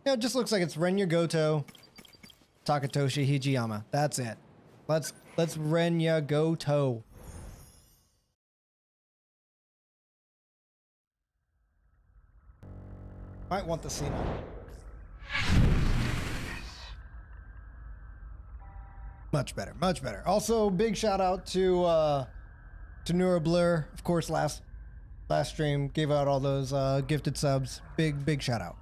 Yeah, it just looks like it's Renya Goto, Takatoshi Hijiyama. That's it. Let's Renya Goto. Might want the scene. Much better, much better. Also, big shout out to Neuroblur. Of course, last stream gave out all those gifted subs. Big shout out.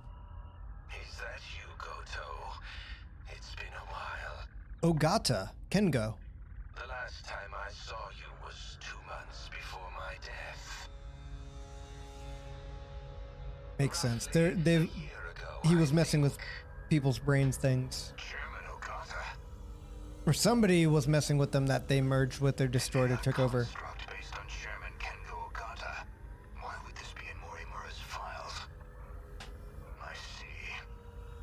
Is that you, Goto? It's been a while. Ogata, Kengo. The last time I saw you was 2 months before my death. Makes sense. He was messing with people's brains things. Chairman Ogata. Or somebody was messing with them that they merged with or destroyed or took over. Based on Chairman Kengo Ogata. Why would this be in Morimura's files? I see.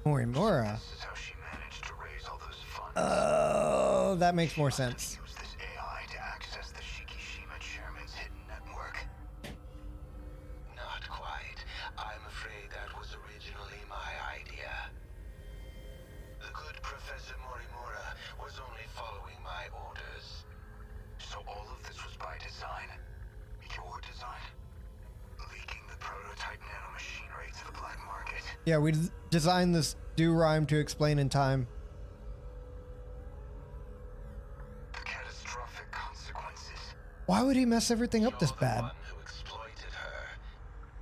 Morimura? This is how she managed to raise all those funds. Oh, that makes more sense. Use this AI to access the Shikishima chairman's hidden network. Not quite. I'm afraid that was originally my idea. The good Professor Morimura was only following my orders. So all of this was by design? Your design? Leaking the prototype nanomachinery to the black market? Yeah, we designed this do-rhyme to explain in time. The catastrophic consequences. Why would he mess everything up this You're the bad? one who exploited her.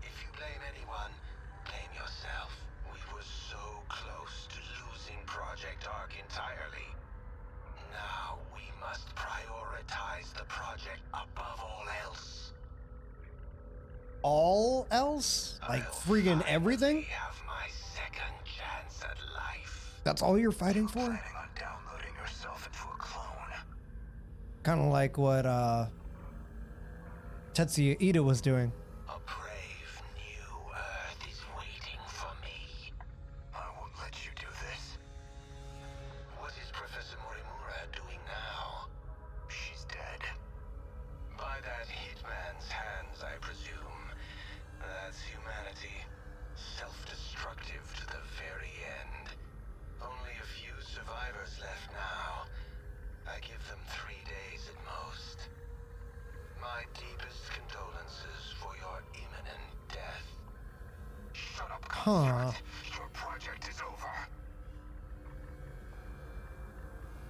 If you blame anyone, blame yourself. We were so close to losing Project Arc entirely. Now we must prioritize the project above all else. All else? Like friggin' everything? We have my second chance at life. That's all you're fighting for? Planning on downloading yourself into a clone. Kind of like what Tetsuya Ida was doing. A brave new Earth is waiting for me. I won't let you do this. What is Professor Morimura doing now? She's dead. By that hitman's hands, I presume. That's humanity. Self-destructive to the very end. Only a few survivors left now. I give them 3 days at most. My deepest condolences for your imminent death. Shut up, Huh. Your project is over.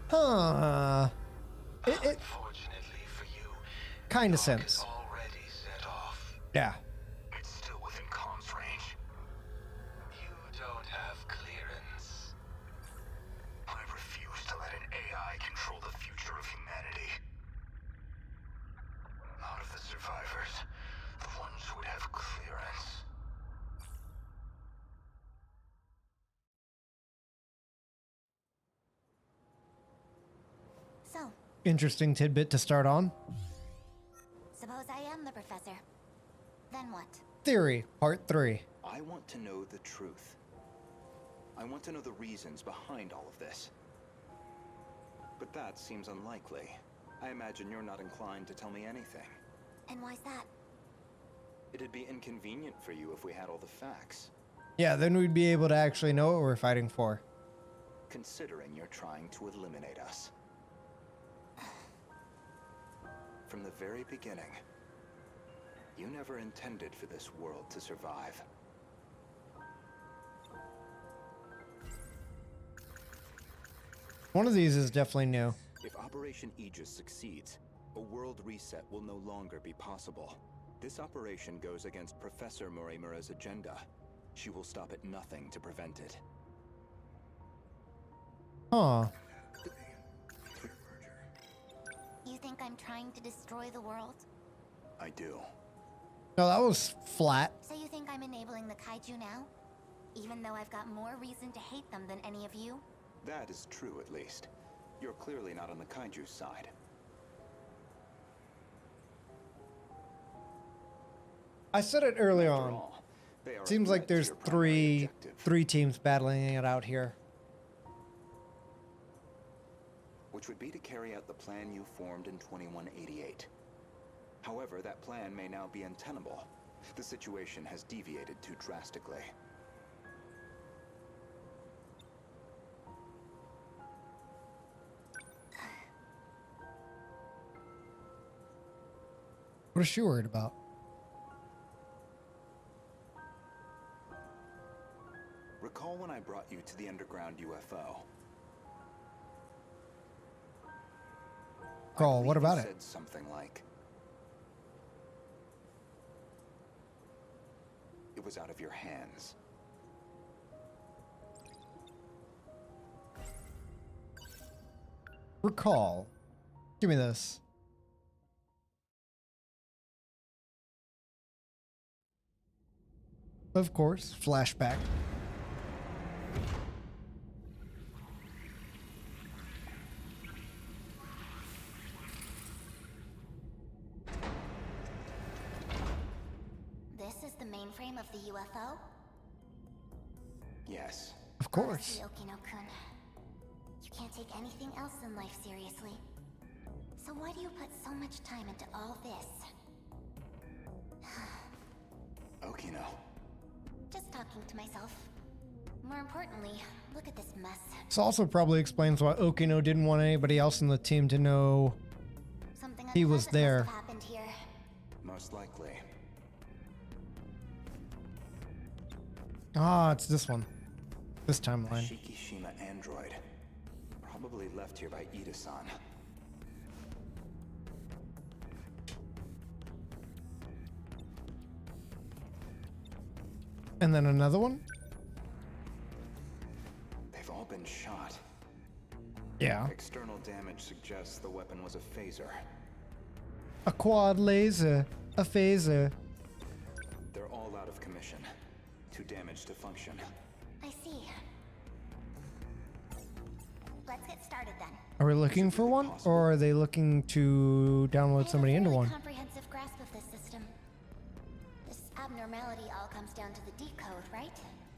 Huh. It Unfortunately for you, kind of Arc is sense. already set off. Yeah. It's still within comms range. You don't have clearance. I refuse to let an AI control the future of humanity. Out of the survivors, the ones who would have clearance. So, Interesting tidbit to start on. suppose I am the professor. Then what? Theory, part 3. I want to know the truth. I want to know the reasons behind all of this. But that seems unlikely. I imagine you're not inclined to tell me anything. And why's that? It'd be inconvenient for you if we had all the facts, Yeah, then we'd be able to actually know what we're fighting for. considering you're trying to eliminate us. From the very beginning, you never intended for this world to survive. One of these is definitely new. If Operation Aegis succeeds, a world reset will no longer be possible. This operation goes against Professor Morimura's agenda. She will stop at nothing to prevent it. Huh. You think I'm trying to destroy the world? I do. No, that was flat. So you think I'm enabling the kaiju now? Even though I've got more reason to hate them than any of you? That is true, at least. You're clearly not on the kaiju side. I said it early After on. all, they are a Seems like threat to there's your primary three objective, teams battling it out here. which would be to carry out the plan you formed in 2188. However, that plan may now be untenable. The situation has deviated too drastically. What is she worried about? Recall when I brought you to the underground UFO? Carl, what about You it? said something like, it was out of your hands. Recall. Give me this. Of course, flashback. This is the mainframe of the UFO? Yes. Of course. Honestly, Okino-kun, you can't take anything else in life seriously. So why do you put so much time into all this? Okino. Just talking to myself. More importantly, look at this mess. This also probably explains why Okino didn't want anybody else in the team to know Something he was unpleasant there. must have happened here. Most likely. Ah, it's this one. This A timeline. Shikishima android. Probably left here by Ida-san. And then another one? They've all been shot. Yeah. External damage suggests the weapon was a phaser. A quad laser. A phaser. They're all out of commission. Too damaged to function. I see. Let's get started then. Are we looking for one? Or are they looking to download somebody I have a into fairly one? comprehensive grasp of this system. This abnormality all comes down to the decode, right?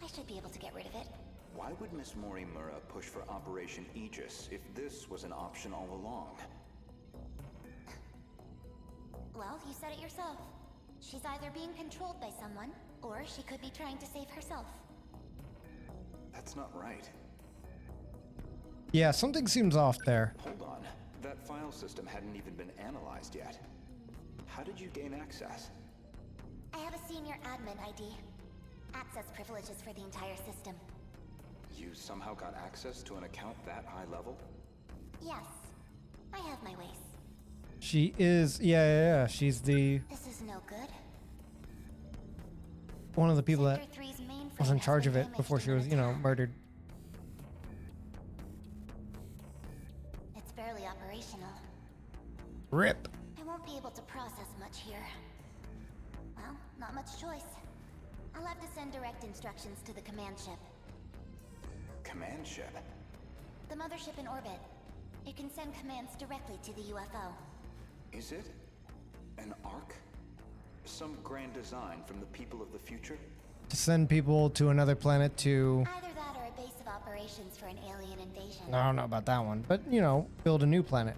I should be able to get rid of it. Why would Miss Morimura push for Operation Aegis if this was an option all along? Well, you said it yourself. She's either being controlled by someone, or she could be trying to save herself. That's not right. Yeah, something seems off there. Hold on. That file system hadn't even been analyzed yet. How did you gain access? I have a senior admin ID. Access privileges for the entire system. You somehow got access to an account that high level? Yes, I have my ways. She is, yeah. She's the This is no good. one of the people that Sector 3's mainframe was in has charge been of it damaged before she in an was, you know, attack. murdered. It's barely operational. Rip. I won't be able to process much here. Well, not much choice. I'll have to send direct instructions to the command ship. Command ship? The mothership in orbit. It can send commands directly to the UFO. Is it? An ark? Some grand design from the people of the future? To send people to another planet to, Either that or a base of operations for an alien invasion. I don't know about that one, but, you know, build a new planet.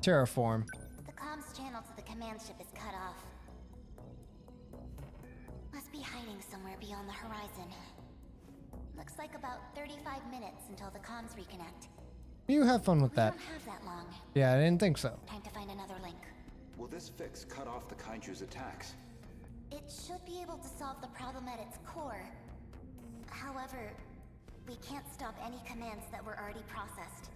Terraform. The comms channel to the command ship is cut off. Must be hiding somewhere beyond the horizon. Looks like about 35 minutes until the comms reconnect. You have fun with We that. don't have that long. Yeah, I didn't think so. Time to find another link. Will this fix cut off the Kaiju's attacks? It should be able to solve the problem at its core. However, we can't stop any commands that were already processed.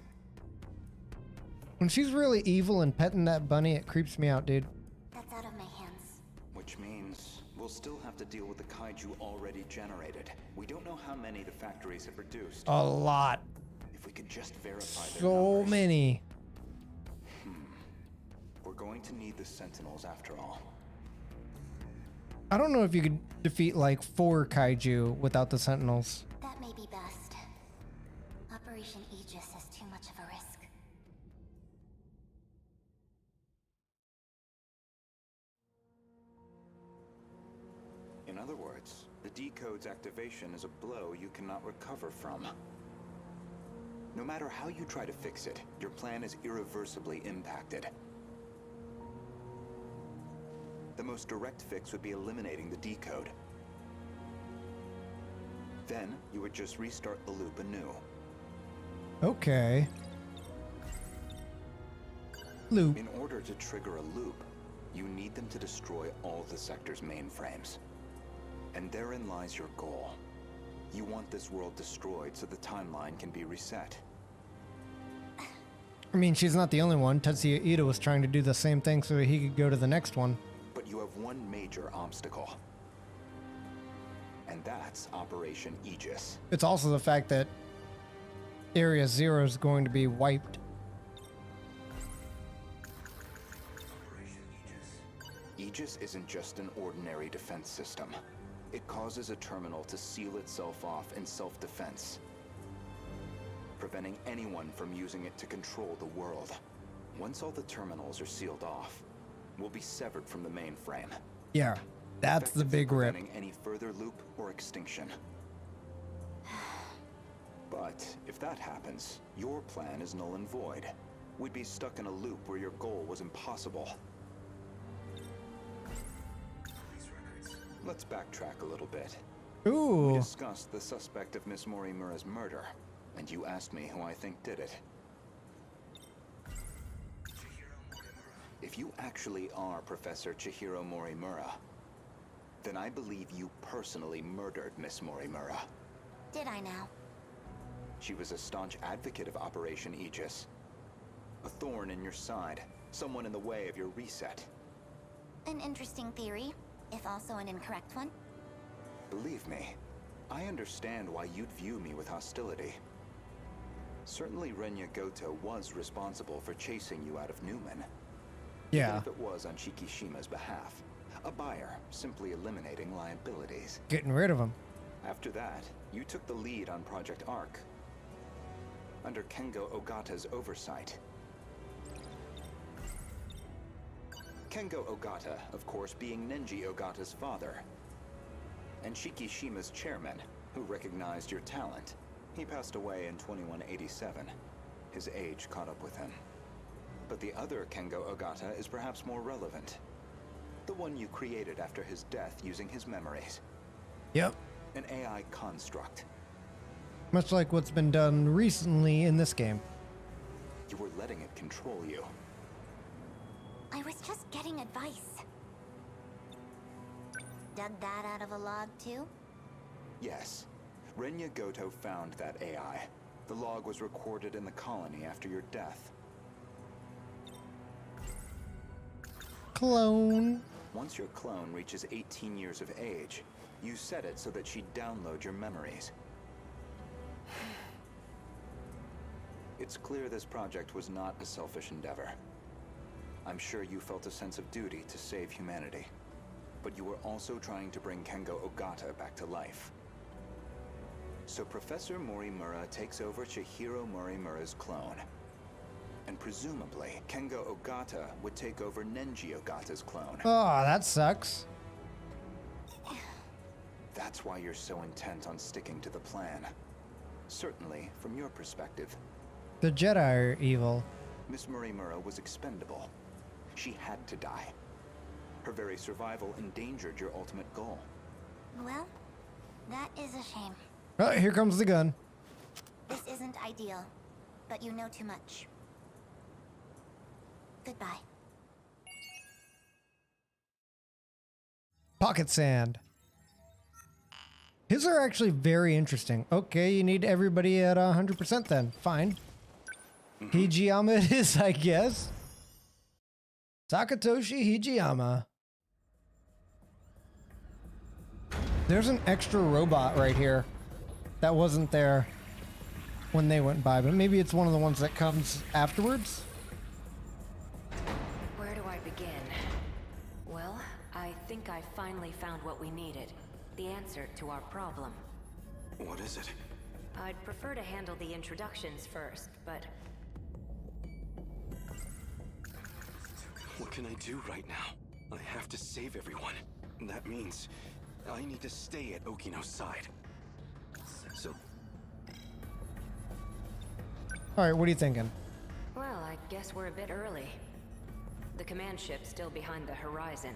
When she's really evil and petting that bunny, it creeps me out, dude. That's out of my hands. Which means we'll still have to deal with the Kaiju already generated. We don't know how many the factories have produced. A lot. If we could just verify their So numbers. many. We're going to need the Sentinels after all. I don't know if you could defeat like 4 kaiju without the Sentinels. That may be best. Operation Aegis is too much of a risk. In other words, the decode's activation is a blow you cannot recover from. No matter how you try to fix it, your plan is irreversibly impacted. The most direct fix would be eliminating the decode. Then, you would just restart the loop anew. Okay. Loop. In order to trigger a loop, You need them to destroy all the sector's mainframes. And therein lies your goal. You want this world destroyed so the timeline can be reset. I mean, she's not the only one. Tetsuya Ida was trying to do the same thing so he could go to the next one. But you have one major obstacle. And that's Operation Aegis. It's also the fact that Area Zero is going to be wiped. Aegis isn't just an ordinary defense system. It causes a terminal to seal itself off in self-defense, preventing anyone from using it to control the world. Once all the terminals are sealed off, we'll be severed from the mainframe. Yeah, that's the big rip. Preventing any further loop or extinction. But if that happens, your plan is null and void. We'd be stuck in a loop where your goal was impossible. Let's backtrack a little bit. We Ooh. discussed the suspect of Miss Morimura's murder, and you asked me who I think did it. If you actually are Professor Chihiro Morimura, then I believe you personally murdered Miss Morimura. Did I now? She was a staunch advocate of Operation Aegis. A thorn in your side, someone in the way of your reset. An interesting theory, if also an incorrect one. Believe me, I understand why you'd view me with hostility. Certainly Renya Goto was responsible for chasing you out of Newman. Yeah. Even if it was on Shikishima's behalf. A buyer, simply eliminating liabilities. Getting rid of him. After that, you took the lead on Project Arc. Under Kengo Ogata's oversight. Kengo Ogata, of course, being Nenji Ogata's father. And Shikishima's chairman, who recognized your talent. He passed away in 2187. His age caught up with him. But the other Kengo Ogata is perhaps more relevant. The one you created after his death using his memories. Yep. An AI construct. Much like what's been done recently in this game. You were letting it control you. I was just getting advice. Dug that out of a log, too? Yes. Renya Goto found that AI. The log was recorded in the colony after your death. Clone. Once your clone reaches 18 years of age, you set it so that she'd download your memories. It's clear this project was not a selfish endeavor. I'm sure you felt a sense of duty to save humanity. But you were also trying to bring Kengo Ogata back to life. So Professor Morimura takes over Chihiro Morimura's clone. And presumably, Kengo Ogata would take over Nenji Ogata's clone. Oh, that sucks. That's why you're so intent on sticking to the plan. Certainly, from your perspective. The Jedi are evil. Miss Morimura was expendable. She had to die. Her very survival endangered your ultimate goal. Well, that is a shame. Oh, here comes the gun. This isn't ideal, but you know too much. Goodbye. Pocket sand. His are actually very interesting. Okay, you need everybody at 100% then. Fine. Hijiyama it is, I guess. Takatoshi Hijiyama. There's an extra robot right here that wasn't there when they went by, but maybe it's one of the ones that comes afterwards. Where do I begin? Well, I think I finally found what we needed. The answer to our problem. What is it? I'd prefer to handle the introductions first, but What can I do right now? I have to save everyone. That means I need to stay at Okino's side. So, All right, what are you thinking? well, I guess we're a bit early. The command ship's still behind the horizon.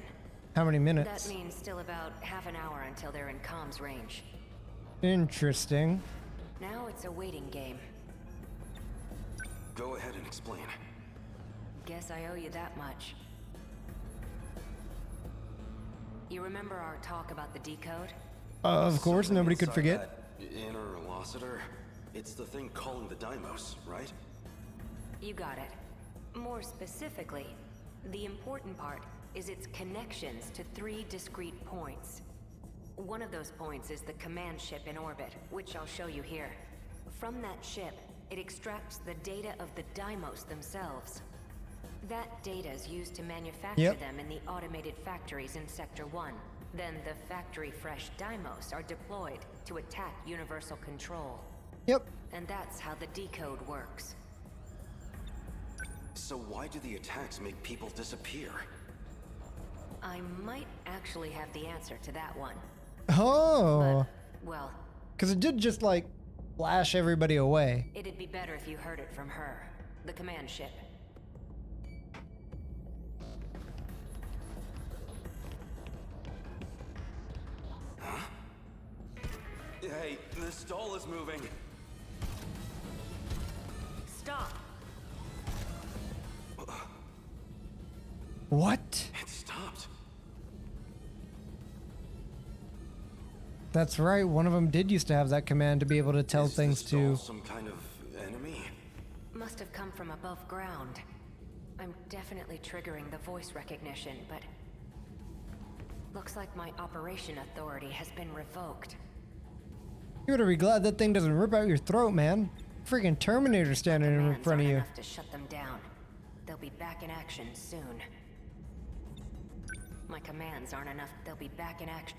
How many That minutes? means still about half an hour until they're in comms range. Interesting. Now it's a waiting game. go ahead and explain. Guess I owe you that much. You remember our talk about the decode? Of course, Something nobody could inside forget. that interlocutor. It's the thing calling the Deimos, right? You got it. More specifically, the important part is its connections to 3 discrete points. One of those points is the command ship in orbit, which I'll show you here. From that ship, it extracts the data of the Deimos themselves. That data is used to manufacture them in the automated factories in Sector 1. Then the factory-fresh Deimos are deployed to attack Universal Control. Yep. And that's how the decode works. So why do the attacks make people disappear? I might actually have the answer to that one. Oh. Well, Because it did just like flash everybody away. it'd be better if you heard it from her, the command ship. Hey, the stall is moving. Stop! What? It stopped. That's right. One of them did used to have that command to be able to tell Is things the stall to. some kind of enemy? Must have come from above ground. I'm definitely triggering the voice recognition, but... looks like my operation authority has been revoked. You better be glad that thing doesn't rip out your throat, man. Freaking Terminator standing in Commands front of aren't you. enough to shut them down. They'll be back in action soon. My commands aren't enough. They'll be back in action.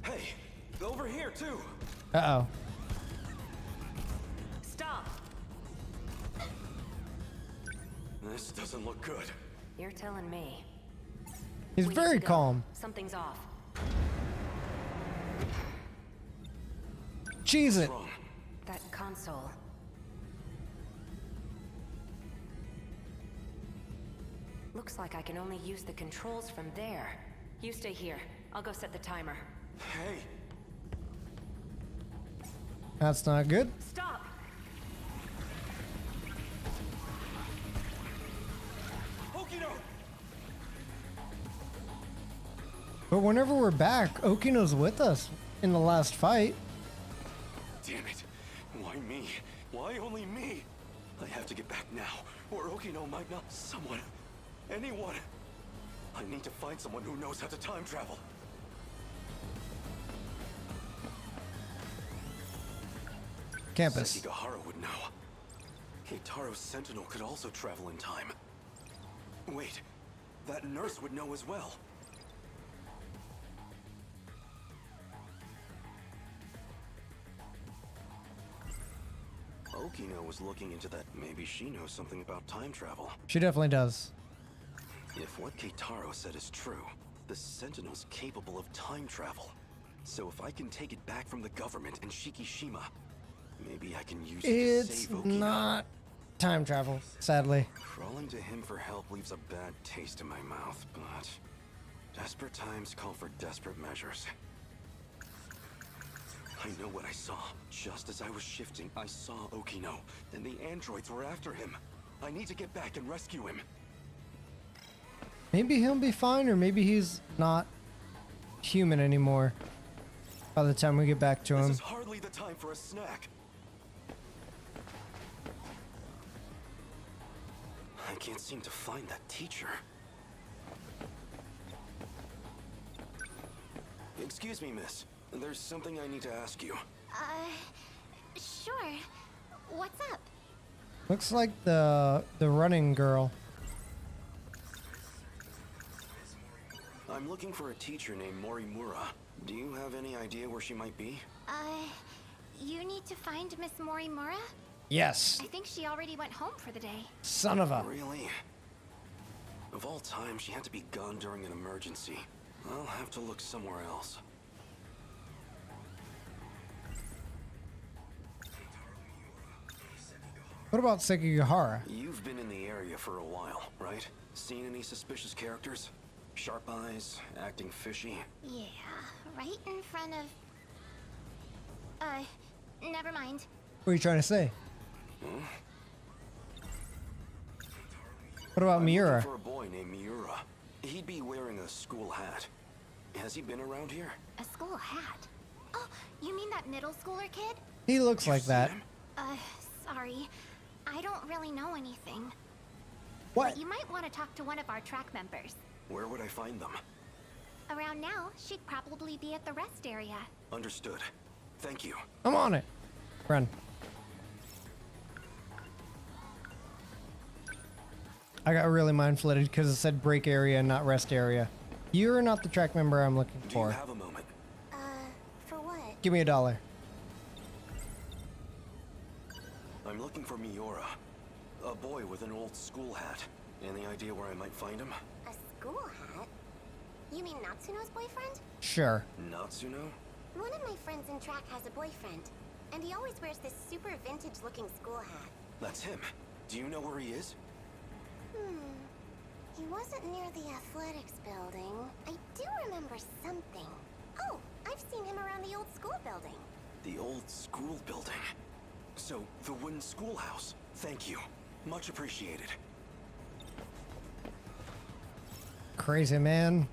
Hey, over here too. Uh-oh. Stop! This doesn't look good. You're telling me. He's We need very to go. calm. Something's off. Cheese it. Wrong. That console. Looks like I can only use the controls from there. You stay here. I'll go set the timer. Hey, That's not good. Stop! Okino! But whenever we're back, Okino's with us in the last fight. Damn it. Why me? Why only me? I have to get back now, or Okino might not. Someone. Anyone. I need to find someone who knows how to time travel. Campus. Sekigahara would know. Keitaro's Sentinel could also travel in time. Wait, that nurse would know as well. Okino was looking into that. Maybe she knows something about time travel. She definitely does. If what Keitaro said is true, the Sentinel's capable of time travel. So if I can take it back from the government and Shikishima, maybe I can use it to It's save Okino. not time travel, sadly. Crawling to him for help leaves a bad taste in my mouth, but desperate times call for desperate measures. I know what I saw. Just as I was shifting, I saw Okino, and the androids were after him. I need to get back and rescue him. Maybe he'll be fine, or maybe he's not human anymore by the time we get back to This him. is hardly the time for a snack. I can't seem to find that teacher. Excuse me, miss. There's something I need to ask you. Sure. What's up? Looks like the running girl. I'm looking for a teacher named Morimura. Do you have any idea where she might be? You need to find Miss Morimura? Yes. I think she already went home for the day. Son of a. Really? Of all time, she had to be gone during an emergency. I'll have to look somewhere else. What about Sekigahara? You've been in the area for a while, right? Seen any suspicious characters? Sharp eyes, acting fishy? Yeah, right in front of... never mind. What are you trying to say? What about I'm looking Miura? for a boy named Miura. He'd be wearing a school hat. Has he been around here? A school hat? Oh, you mean that middle schooler kid? He looks like You've that. seen him? Sorry. I don't really know anything. What? But you might want to talk to one of our track members. Where would I find them? Around now, she'd probably be at the rest area. Understood. Thank you. I'm on it. Run. I got really mind flooded because it said break area and not rest area. You're not the track member I'm looking Do you for. have a moment? For what? Give me $1. I'm looking for Miura. A boy with an old school hat. Any idea where I might find him? A school hat? You mean Natsuno's boyfriend? Sure. Natsuno? One of my friends in track has a boyfriend, and he always wears this super vintage-looking school hat. That's him. Do you know where he is? He wasn't near the athletics building. I do remember something. Oh, I've seen him around the old school building. The old school building. So, the wooden schoolhouse. Thank you. Much appreciated. Crazy, man.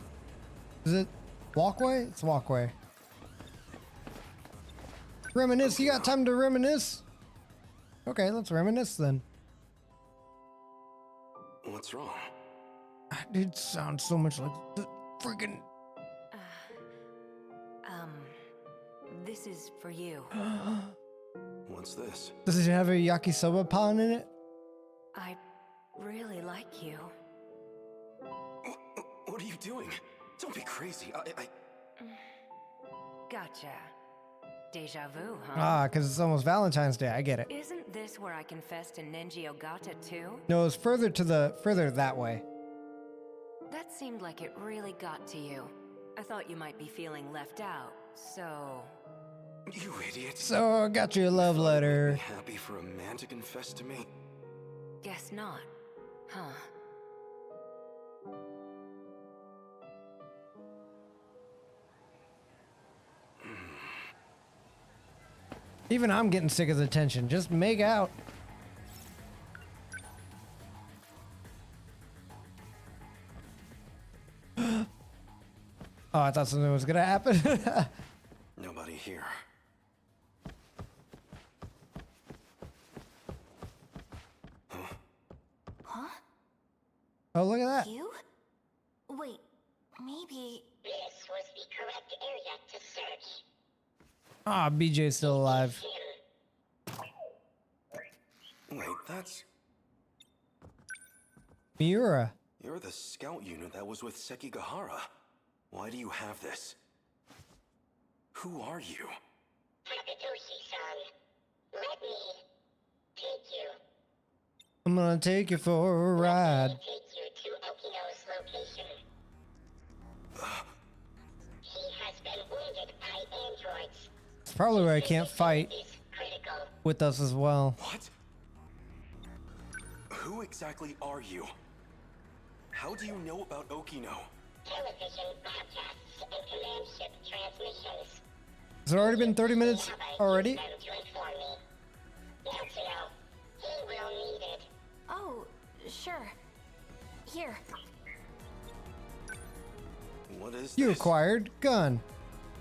Is it walkway? It's walkway. Reminisce. You got time to reminisce? Okay, let's reminisce then. What's wrong? It sounds so much like the freaking. This is for you. What's this? Does it have a yakisoba pan in it? I really like you. What are you doing? Don't be crazy. I... Gotcha. Deja vu, huh? Ah, because it's almost Valentine's Day. I get it. Isn't this where I confessed to Nenji Ogata too? No, it's further that way. That seemed like it really got to you. I thought you might be feeling left out, so... You idiot. So I got you a love letter. Happy for a man to confess to me? Guess not. Huh. Even I'm getting sick of the tension. Just make out. Oh, I thought something was gonna happen. Nobody here. Huh? Oh, look at that. You? Wait, maybe... This was the correct area to search. Ah, BJ's still alive. Wait, that's... Miura. You're the scout unit that was with Sekigahara. Why do you have this? Who are you? Takatoshi-san, let me take you. I'm gonna take you for a ride. Let me take you to Okino's location. He has been wounded by androids. It's probably where I can't fight Is critical. with us as well. What? Who exactly are you? How do you know about Okino? Television broadcasts and command ship transmissions. Has it already been 30 minutes already? Use them to inform me. Natsuno, he will need it. Oh, sure. Here. What is You this? acquired gun.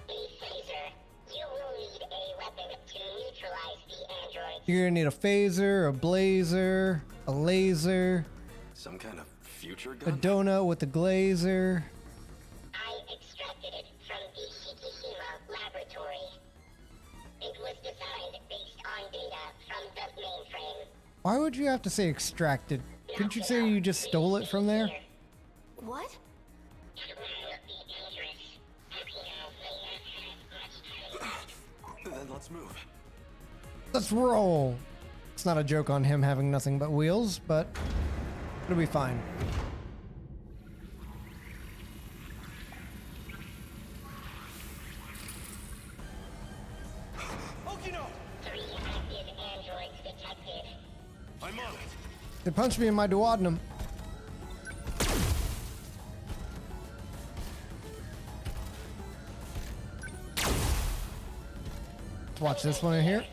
A phaser. You will need a weapon to neutralize the androids. You're gonna need a phaser, a blazer, a laser, Some kind of future a gun? donut with a glazer. I extracted it from the Shikishima laboratory. It was designed based on data from the mainframe. Why would you have to say extracted? Couldn't you say you just stole it from there? What? It will be dangerous. Okino may not have much time. Then let's move. Let's roll. It's not a joke on him having nothing but wheels, but it'll be fine. Okino! 3 active androids detected. I'm on it. They punched me in my duodenum. Let's watch this one in here.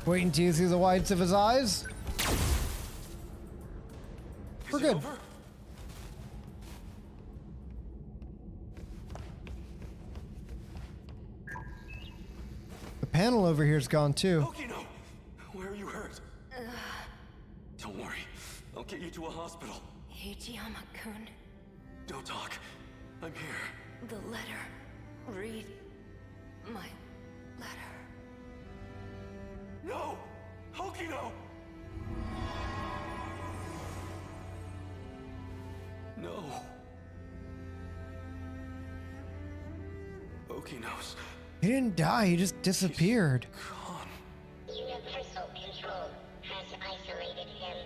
Wait until you see the whites of his eyes. We're it good. over? The panel over here's gone too. Okino! Where are you hurt? Don't worry. I'll get you to a hospital. Hijiyama-kun, Don't talk. I'm here. the letter. Read my letter. No! Okino! No. Okino's He didn't die, he just disappeared. gone. Universal control has isolated him.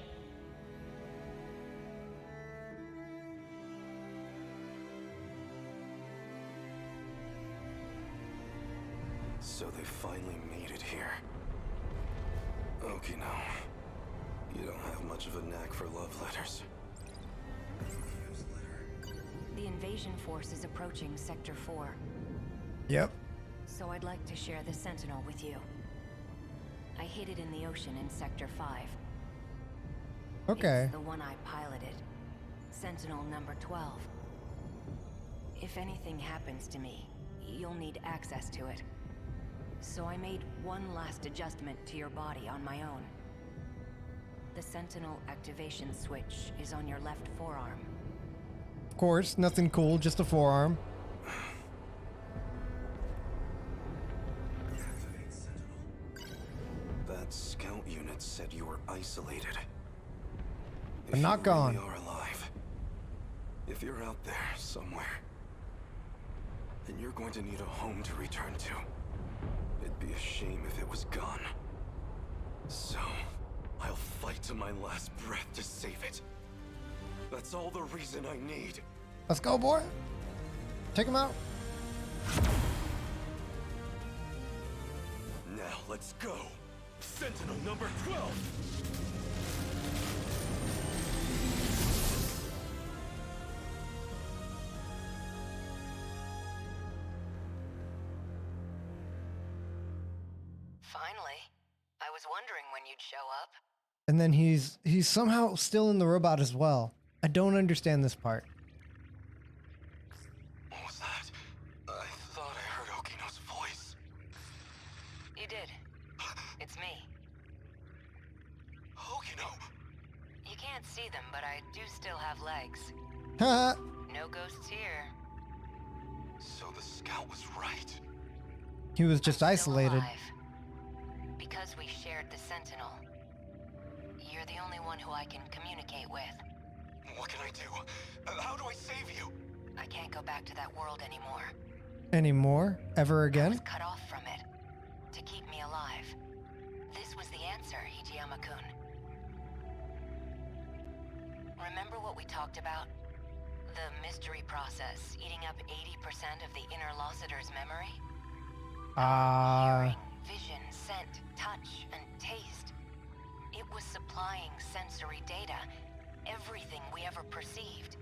So they finally made it here. Okino, you don't have much of a knack for love letters. The invasion force is approaching Sector 4, Yep. so I'd like to share the Sentinel with you. I hid it in the ocean in Sector 5. Okay. It's the one I piloted. Sentinel number 12. If anything happens to me, you'll need access to it. So I made one last adjustment to your body on my own. The Sentinel activation switch is on your left forearm. Of course, nothing cool, just a forearm. That scout unit said you were isolated. But not gone. If you really are alive, if you're out there somewhere, then you're going to need a home to return to. It'd be a shame if it was gone. So, I'll fight to my last breath to save it. That's all the reason I need. Let's go, boy. Take him out. Now let's go. Sentinel number 12. Finally. I was wondering when you'd show up. And then he's somehow still in the robot as well. I don't understand this part. What was that? I thought I heard Okino's voice. You did. It's me. Okino! You can't see them, but I do still have legs. Haha. No ghosts here. So the scout was right. He was just Still isolated. alive. Because we shared the Sentinel. You're the only one who I can communicate with. What can I do? How do I save you? I can't go back to that world anymore. Anymore? Ever I again? was cut off from it. To keep me alive. This was the answer, Hijiyama-kun. Remember what we talked about? The mystery process eating up 80% of the inner Lossiter's memory? Hearing, vision, scent, touch, and taste. It was supplying sensory data, everything we ever perceived.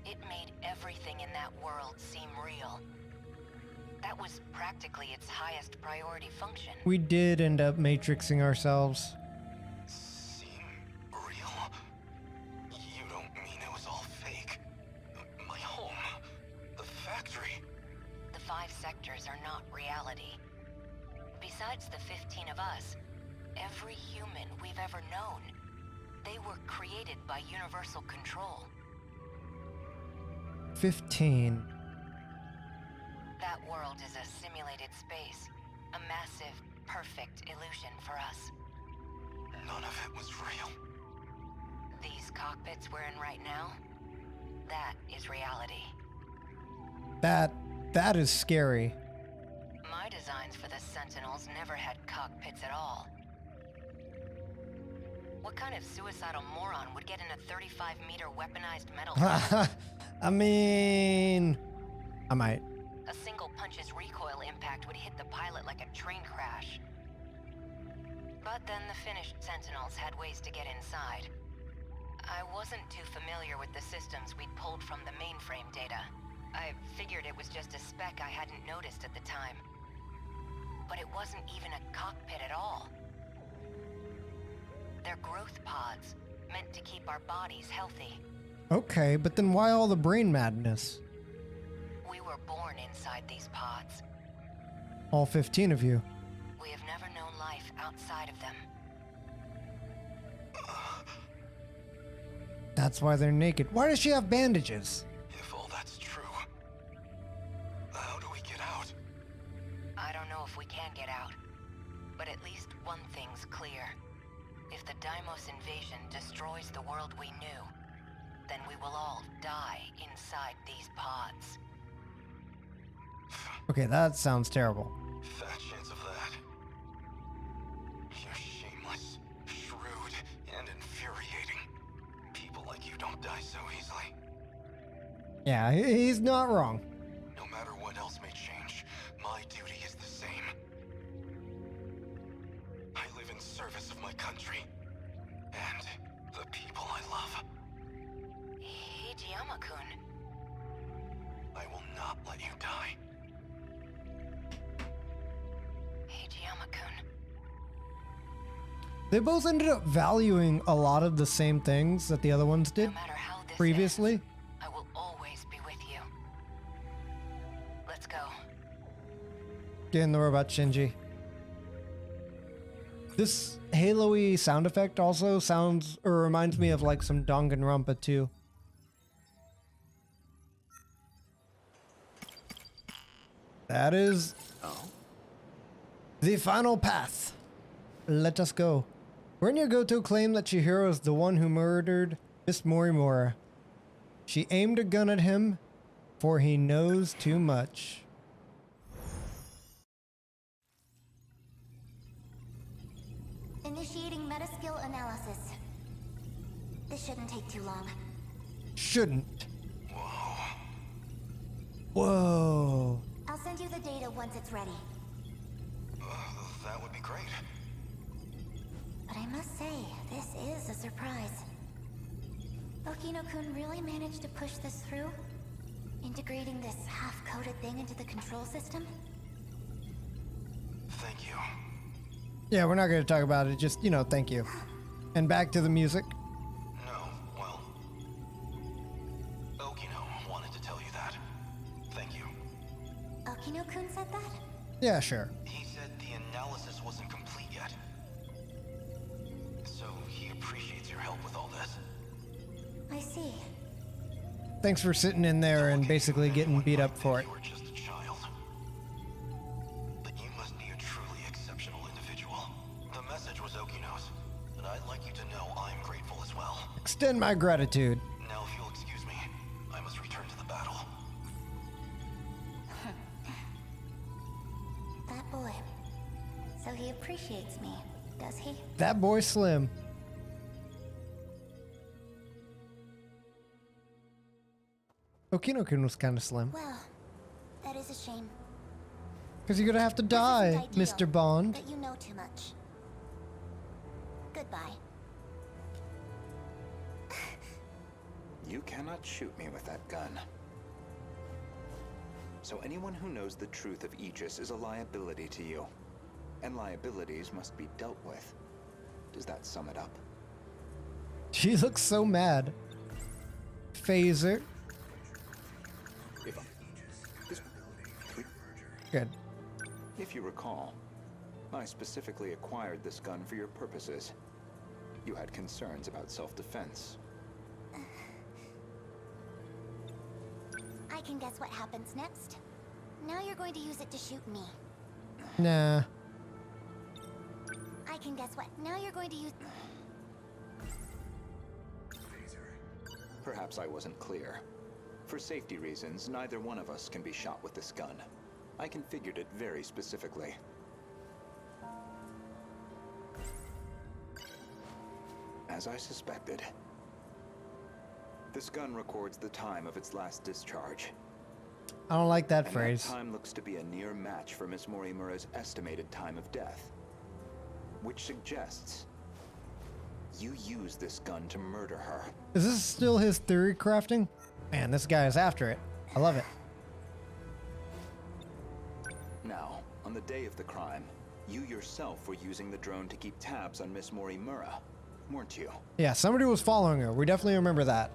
It made everything in that world seem real. That was practically its highest priority function. We did end up matrixing ourselves. Seem real? You don't mean it was all fake? My home? The factory? The 5 sectors are not reality. Besides the 15 of us, every human we've ever known, they were created by universal control. 15. That world is a simulated space, a massive, perfect illusion for us. None of it was real. These cockpits we're in right now, that is reality. That is scary. My designs for the Sentinels never had cockpits at all. What kind of suicidal moron would get in a 35-meter weaponized metal gun? I mean, I might. A single punch's recoil impact would hit the pilot like a train crash. But then the finished Sentinels had ways to get inside. I wasn't too familiar with the systems we'd pulled from the mainframe data. I figured it was just a spec I hadn't noticed at the time. But it wasn't even a cockpit at all. They're growth pods, meant to keep our bodies healthy. Okay, but then why all the brain madness? We were born inside these pods. All 15 of you. We have never known life outside of them. That's why they're naked. Why does she have bandages? If all that's true, how do we get out? I don't know if we can get out, but at least one thing's clear. If the Deimos invasion destroys the world we knew, then we will all die inside these pods. Okay, that sounds terrible. Fat chance of that. You're shameless, shrewd, and infuriating. People like you don't die so easily. Yeah, he's not wrong. No matter what else may change, my duty is the same. I live in service of my country and the people I love. Hijiyama-kun. I will not let you die. Hijiyama-kun. They both ended up valuing a lot of the same things that the other ones did No matter how this previously. ends, I will always be with you. Let's go. Get in the robot, Shinji. This Halo-y sound effect also sounds or reminds me of like some Danganronpa too. That is the final path. Let us go. Ren Yagoto claimed that Chihiro is the one who murdered Miss Morimura. She aimed a gun at him, for he knows too much. Initiating metaskill analysis. This shouldn't take too long. Shouldn't. Whoa. I'll send you the data once it's ready. That would be great. But I must say, this is a surprise. Okino-kun really managed to push this through? Integrating this half-coded thing into the control system? Thank you. Yeah, we're not going to talk about it. Just, thank you. And back to the music. No, well, Okino wanted to tell you that. Thank you. Okino-kun said that? Yeah, sure. He said the analysis wasn't complete yet. So he appreciates your help with all this. I see. Thanks for sitting in there and basically getting beat up for it. You were just a child. But you must be a truly exceptional individual. The message was Okino's, and I'd like you to know I'm grateful as well. Extend my gratitude. Now, if you'll excuse me, I must return to the battle. That boy. So he appreciates me, does he? That boy Slim. Okino-kun was kind of slim. Well, that is a shame. Because you're going to have to This die, isn't ideal, Mr. Bond. But you know too much. Goodbye. You cannot shoot me with that gun. So anyone who knows the truth of Aegis is a liability to you. And liabilities must be dealt with. Does that sum it up? She looks so mad. Phaser. Good. If you recall, I specifically acquired this gun for your purposes. You had concerns about self-defense. I can guess what happens next. Now you're going to use it to shoot me. Nah. I can guess what. Now you're going to use... Perhaps I wasn't clear. For safety reasons, neither one of us can be shot with this gun. I configured it very specifically. As I suspected, this gun records the time of its last discharge. I don't like that And phrase. that time looks to be a near match for Miss Morimura's estimated time of death. Which suggests you used this gun to murder her. Is this still his theory crafting? Man, this guy is after it. I love it. Now, on the day of the crime, you yourself were using the drone to keep tabs on Miss Morimura. weren't you? Yeah, somebody was following her. We definitely remember that.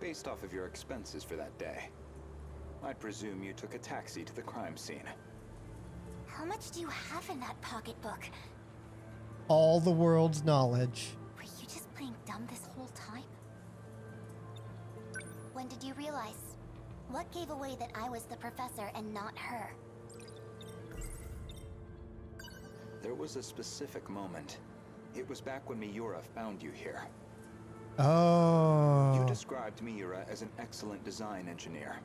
Based off of your expenses for that day, I presume you took a taxi to the crime scene. How much do you have in that pocketbook? All the world's knowledge. Were you just playing dumb this whole time? When did you realize? What gave away that I was the professor and not her? There was a specific moment. It was back when Miura found you here. Oh. You described Miura as an excellent design engineer.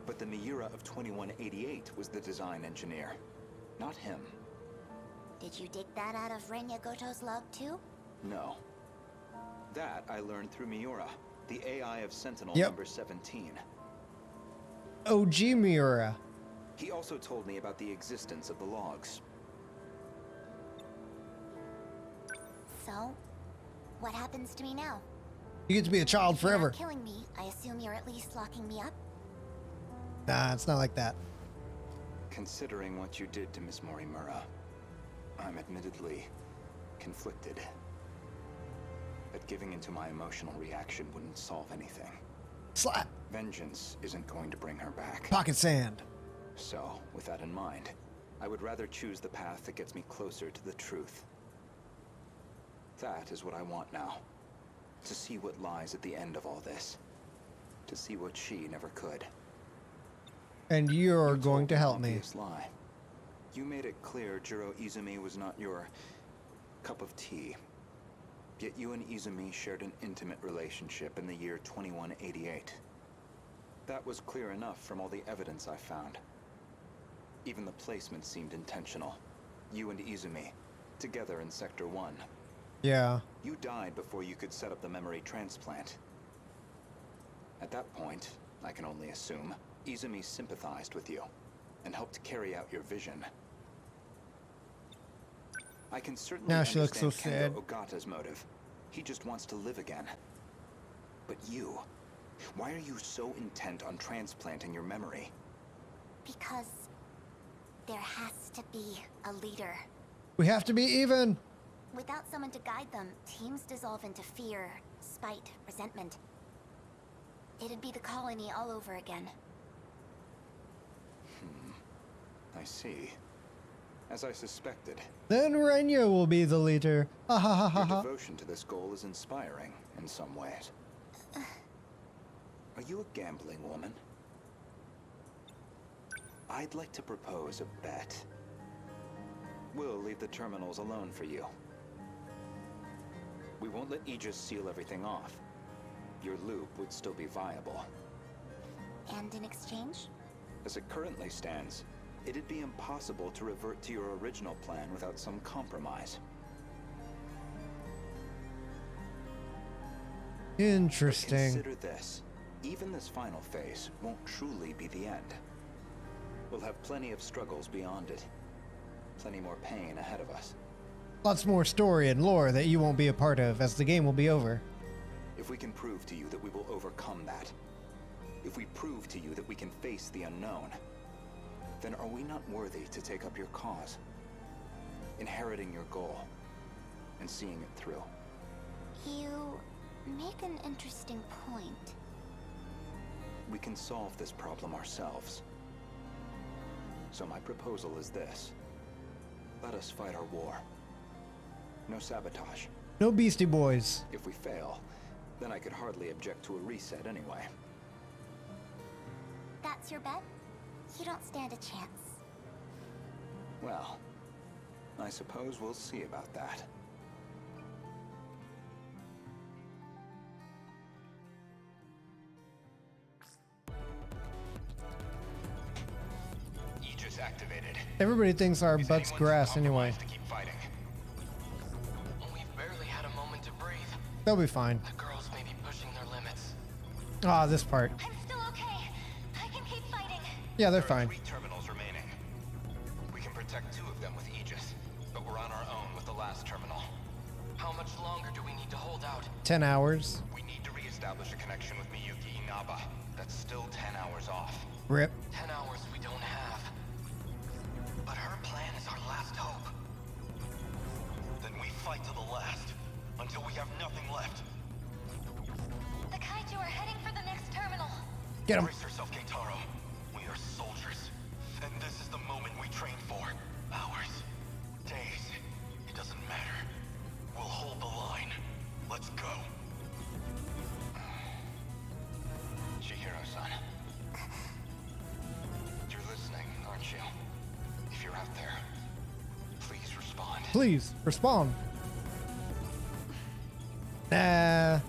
But the Miura of 2188 was the design engineer, not him. Did you dig that out of Renya Goto's log too? No. That I learned through Miura, the AI of Sentinel Yep. number 17. OG Miura. He also told me about the existence of the logs. So, what happens to me now? You get to be a child If you're forever. not killing me, I assume you're at least locking me up? Nah, it's not like that. Considering what you did to Miss Morimura, I'm admittedly conflicted. But giving into my emotional reaction wouldn't solve anything. Slap. Vengeance isn't going to bring her back. Pocket sand. So, with that in mind, I would rather choose the path that gets me closer to the truth. That is what I want now. To see what lies at the end of all this. To see what she never could. And you're You going told to an help me. obvious lie. You made it clear Jiro Izumi was not your cup of tea. Yet you and Izumi shared an intimate relationship in the year 2188. That was clear enough from all the evidence I found. Even the placement seemed intentional. You and Izumi, together in Sector 1. Yeah. You died before you could set up the memory transplant. At that point, I can only assume, Izumi sympathized with you and helped carry out your vision. I can certainly Now she looks so understand sad. Kendo Ogata's motive. He just wants to live again. But you, why are you so intent on transplanting your memory? Because there has to be a leader. We have to be even. Without someone to guide them, teams dissolve into fear, spite, resentment. It'd be the colony all over again. I see. As I suspected, Then Renya will be the leader. Ha ha ha ha your ha. devotion to this goal is inspiring in some ways. Are you a gambling woman? I'd like to propose a bet. We'll leave the terminals alone for you. We won't let Aegis seal everything off. Your loop would still be viable. And in exchange? As it currently stands, it'd be impossible to revert to your original plan without some compromise. But Interesting. consider this. Even this final phase won't truly be the end. We'll have plenty of struggles beyond it. Plenty more pain ahead of us. Lots more story and lore that you won't be a part of as the game will be over. If we can prove to you that we will overcome that, if we prove to you that we can face the unknown, then are we not worthy to take up your cause? Inheriting your goal and seeing it through. You make an interesting point. We can solve this problem ourselves. So my proposal is this. Let us fight our war. No sabotage. No Beastie Boys. If we fail, then I could hardly object to a reset anyway. That's your bet? You don't stand a chance. Well, I suppose we'll see about that. Aegis activated. Everybody thinks our butt's grass anyway. To keep fighting. We've barely had a moment to breathe. They'll be fine. The girls may be pushing their limits. Ah, this part. I'm still okay. I can keep fighting. Yeah, they're There are fine. 3 terminals remaining. We can protect 2 of them with Aegis, but we're on our own with the last terminal. How much longer do we need to hold out? 10 hours. We need to reestablish a connection with Miyuki Inaba. That's still 10 hours off. Rip. 10 hours we don't have. But her plan is our last hope. Then we fight to the last. Get him. Brace yourself, Keitaro. We are soldiers, and this is the moment we train for. Hours, days, it doesn't matter. We'll hold the line. Let's go. Chihiro-san. You're listening, aren't you? If you're out there, please respond. Please, respond. Nah.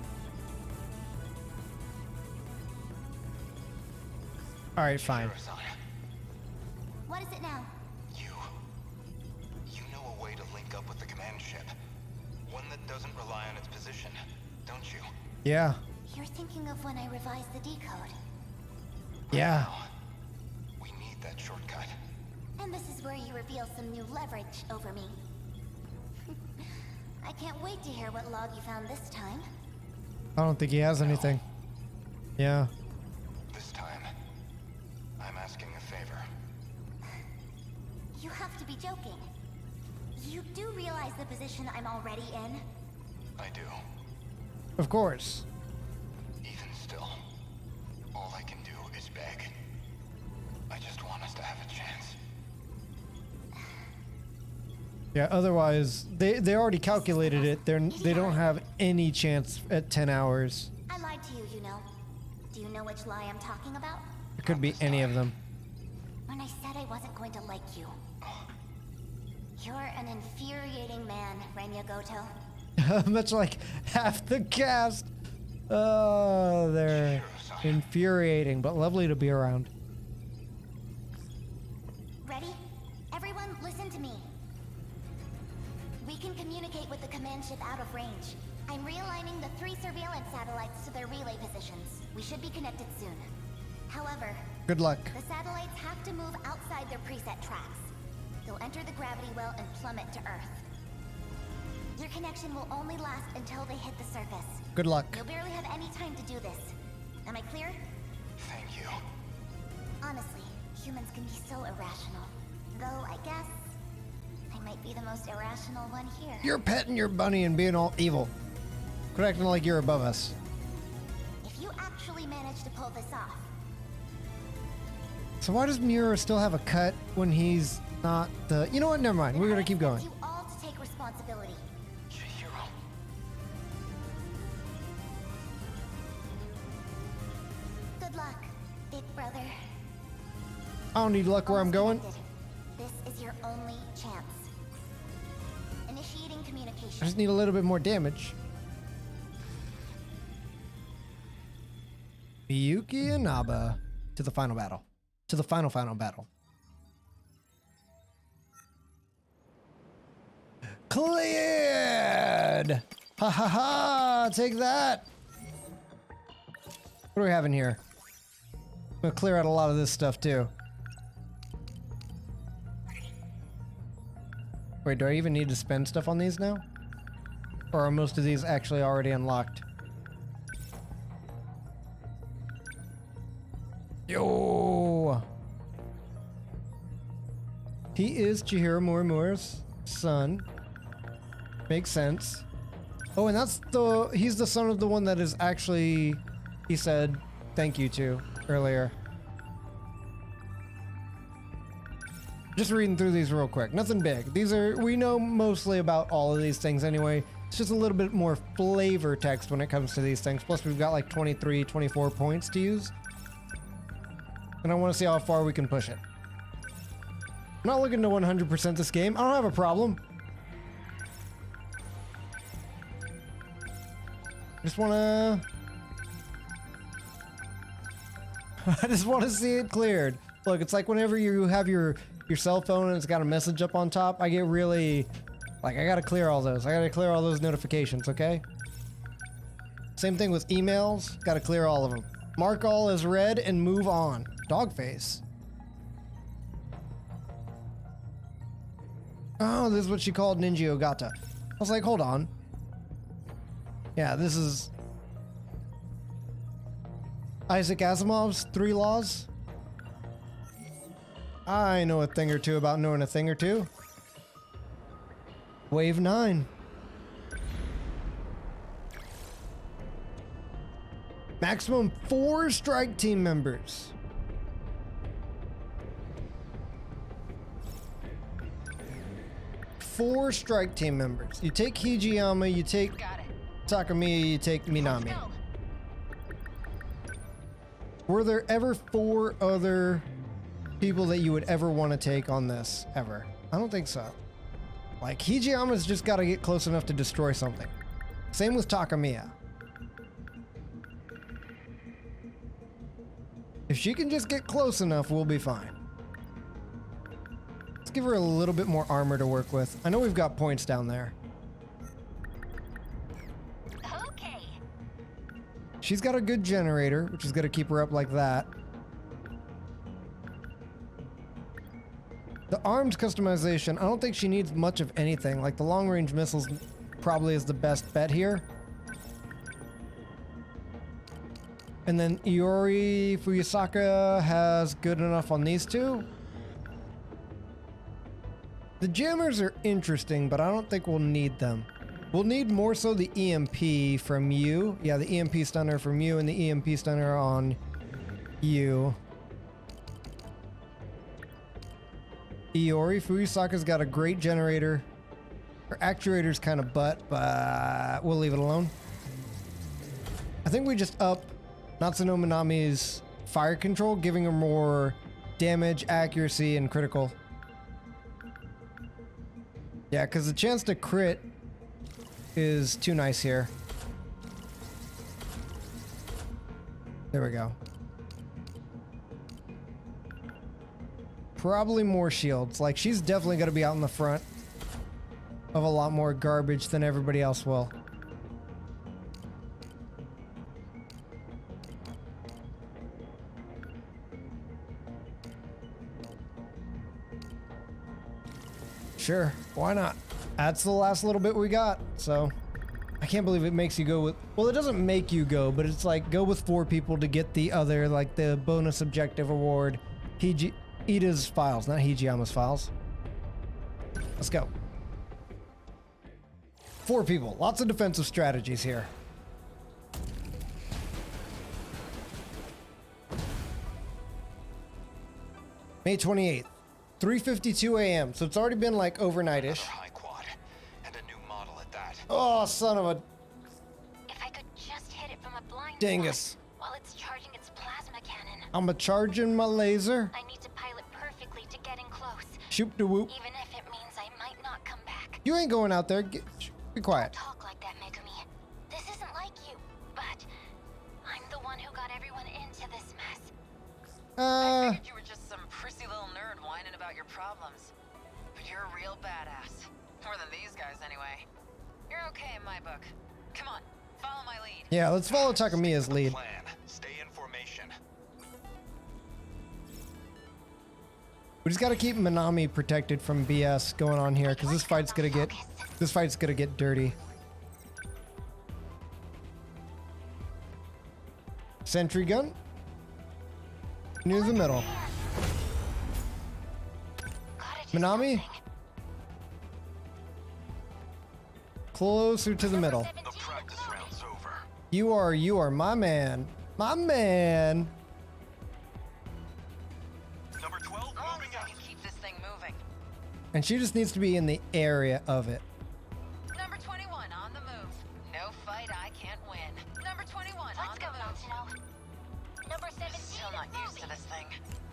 Alright, fine. Chihiro-san, What is it now? you know a way to link up with the command ship. One that doesn't rely on its position, don't you? Yeah. You're thinking of when I revised the decode. Yeah. We need that shortcut. And this is where you reveal some new leverage over me. I can't wait to hear what log you found this time. I don't think he has anything. Yeah. This time, I'm asking a favor. You have to be joking. You do realize the position I'm already in? I do. Of course. Even still, all I can do is beg. I just want us to have a chance. Yeah, otherwise, they already calculated it. They don't have any chance at 10 hours. I lied to you, you know. Do you know which lie I'm talking about? It could be any of them. When I said I wasn't going to like you. You're an infuriating man, Renya Goto. Much like half the cast. Oh, they're infuriating, but lovely to be around. Ready? Everyone, listen to me. We can communicate with the command ship out of range. I'm realigning the 3 surveillance satellites to their relay positions. We should be connected soon. However, Good luck. the satellites have to move outside their preset tracks. They'll enter the gravity well and plummet to Earth. Your connection will only last until they hit the surface. Good luck. You'll barely have any time to do this. Am I clear? Thank you. Honestly, humans can be so irrational. Though, I guess, I might be the most irrational one here. You're petting your bunny and being all evil. Quit acting like you're above us. If you actually manage to pull this off, So why does Miura still have a cut when he's not the... You know what? Never mind. We're going to keep going. you all to take responsibility. Chihiro. Good luck, big brother. I don't need luck where I'm going. Almost connected. This is your only chance. Initiating I communication. just need a little bit more damage. Miyuki and Naba to the final battle. To the final battle. Cleared! Ha ha ha! Take that! What do we have in here? I'm gonna clear out a lot of this stuff too. Wait, do I even need to spend stuff on these now? Or are most of these actually already unlocked? Yo! He is Chihiro Morimura's son. Makes sense. Oh, and he's the son of the one that is actually, he said thank you to earlier. Just reading through these real quick. Nothing big. We know mostly about all of these things anyway. It's just a little bit more flavor text when it comes to these things. Plus we've got like 23, 24 points to use. And I want to see how far we can push it. I'm not looking to 100% this game. I don't have a problem. I just want to see it cleared. Look, it's like whenever you have your cell phone and it's got a message up on top, I get really, like, I gotta clear all those. I gotta clear all those notifications, okay? Same thing with emails. Gotta clear all of them. Mark all as read and move on. Dogface. Oh, this is what she called Ninja Ogata. I was like, hold on. Yeah, this is Isaac Asimov's 3 Laws. I know a thing or two about knowing a thing or two. Wave 9. Maximum 4 strike team members. Four strike team members. You take Hijiyama, you take Takamiya, you take Minami. Were there ever 4 other people that you would ever want to take on this, ever? I don't think so. Like, Hijiyama's just got to get close enough to destroy something. Same with Takamiya. If she can just get close enough, we'll be fine. Let's give her a little bit more armor to work with. I know we've got points down there. Okay. She's got a good generator, which is going to keep her up like that. The arms customization, I don't think she needs much of anything. Like, the long-range missiles probably is the best bet here. And then Iori Fuyusaka has good enough on these two. The jammers are interesting, but I don't think we'll need them. We'll need more so the EMP from you. Yeah, the EMP stunner from you and the EMP stunner on you. Iori Fuyusaka's got a great generator. Her actuator's kind of butt, but we'll leave it alone. I think we just up Natsuno Minami's fire control, giving her more damage, accuracy, and critical. Yeah, because the chance to crit is too nice here. There we go. Probably more shields. Like, she's definitely going to be out in the front of a lot more garbage than everybody else will. Sure, why not? That's the last little bit we got, so I can't believe it makes you go with, well, it doesn't make you go, but it's like go with 4 people to get the other, like the bonus objective award. Ida's files, not Hijiyama's files. Let's go. 4 people, lots of defensive strategies here. May 28th. 3:52 a.m. So it's already been like overnight-ish. High quad, and a new model at that. Oh, son of a If I could just hit it from a blind dingus. spot while it's charging its plasma cannon. I'm a charging my laser. I need to pilot perfectly to get in close. Shoot the whoop. Even if it means I might not come back. You ain't going out there. Be quiet. Talk like that, Megumi. This isn't like you, but I'm the one who got everyone into this mess. I figured you were just some prissy little nerd whining about your problems. But you're a real badass. More than these guys, anyway. You're okay in my book. Come on, follow my lead. Yeah, let's follow Takamiya's lead. Plan. Stay in formation. We just got to keep Minami protected from BS going on here, because this fight's gonna get dirty. Sentry gun near the middle. Minami, closer to the middle. The practice round's over. You are my man, my man. Number 12 As long moving as I out. can keep this thing moving. And she just needs to be in the area of it. Number 21 on the move. No fight I can't win. Number 21 on Let's the go, move. Natsuno. Number 17 Still not is used to moving. this thing.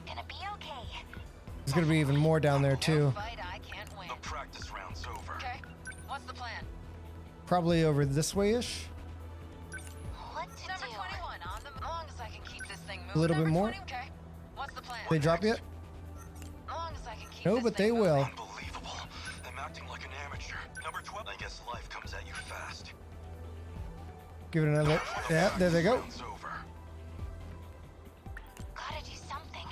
Gonna be okay. There's gonna be even more down there No too. fight I can't win. The practice round's over. Okay, what's the plan? Probably over this way-ish. What to Number do? 21 on the move. As long as I can keep this thing moving. A little bit Number more. 20, okay, what's the plan? They drop yet? As long as I can keep No, this but thing they moving. will. Unbelievable. I'm acting like an amateur. Number 12. I guess life comes at you fast. Give it another. Yeah, there they go. Round's over. Gotta do something.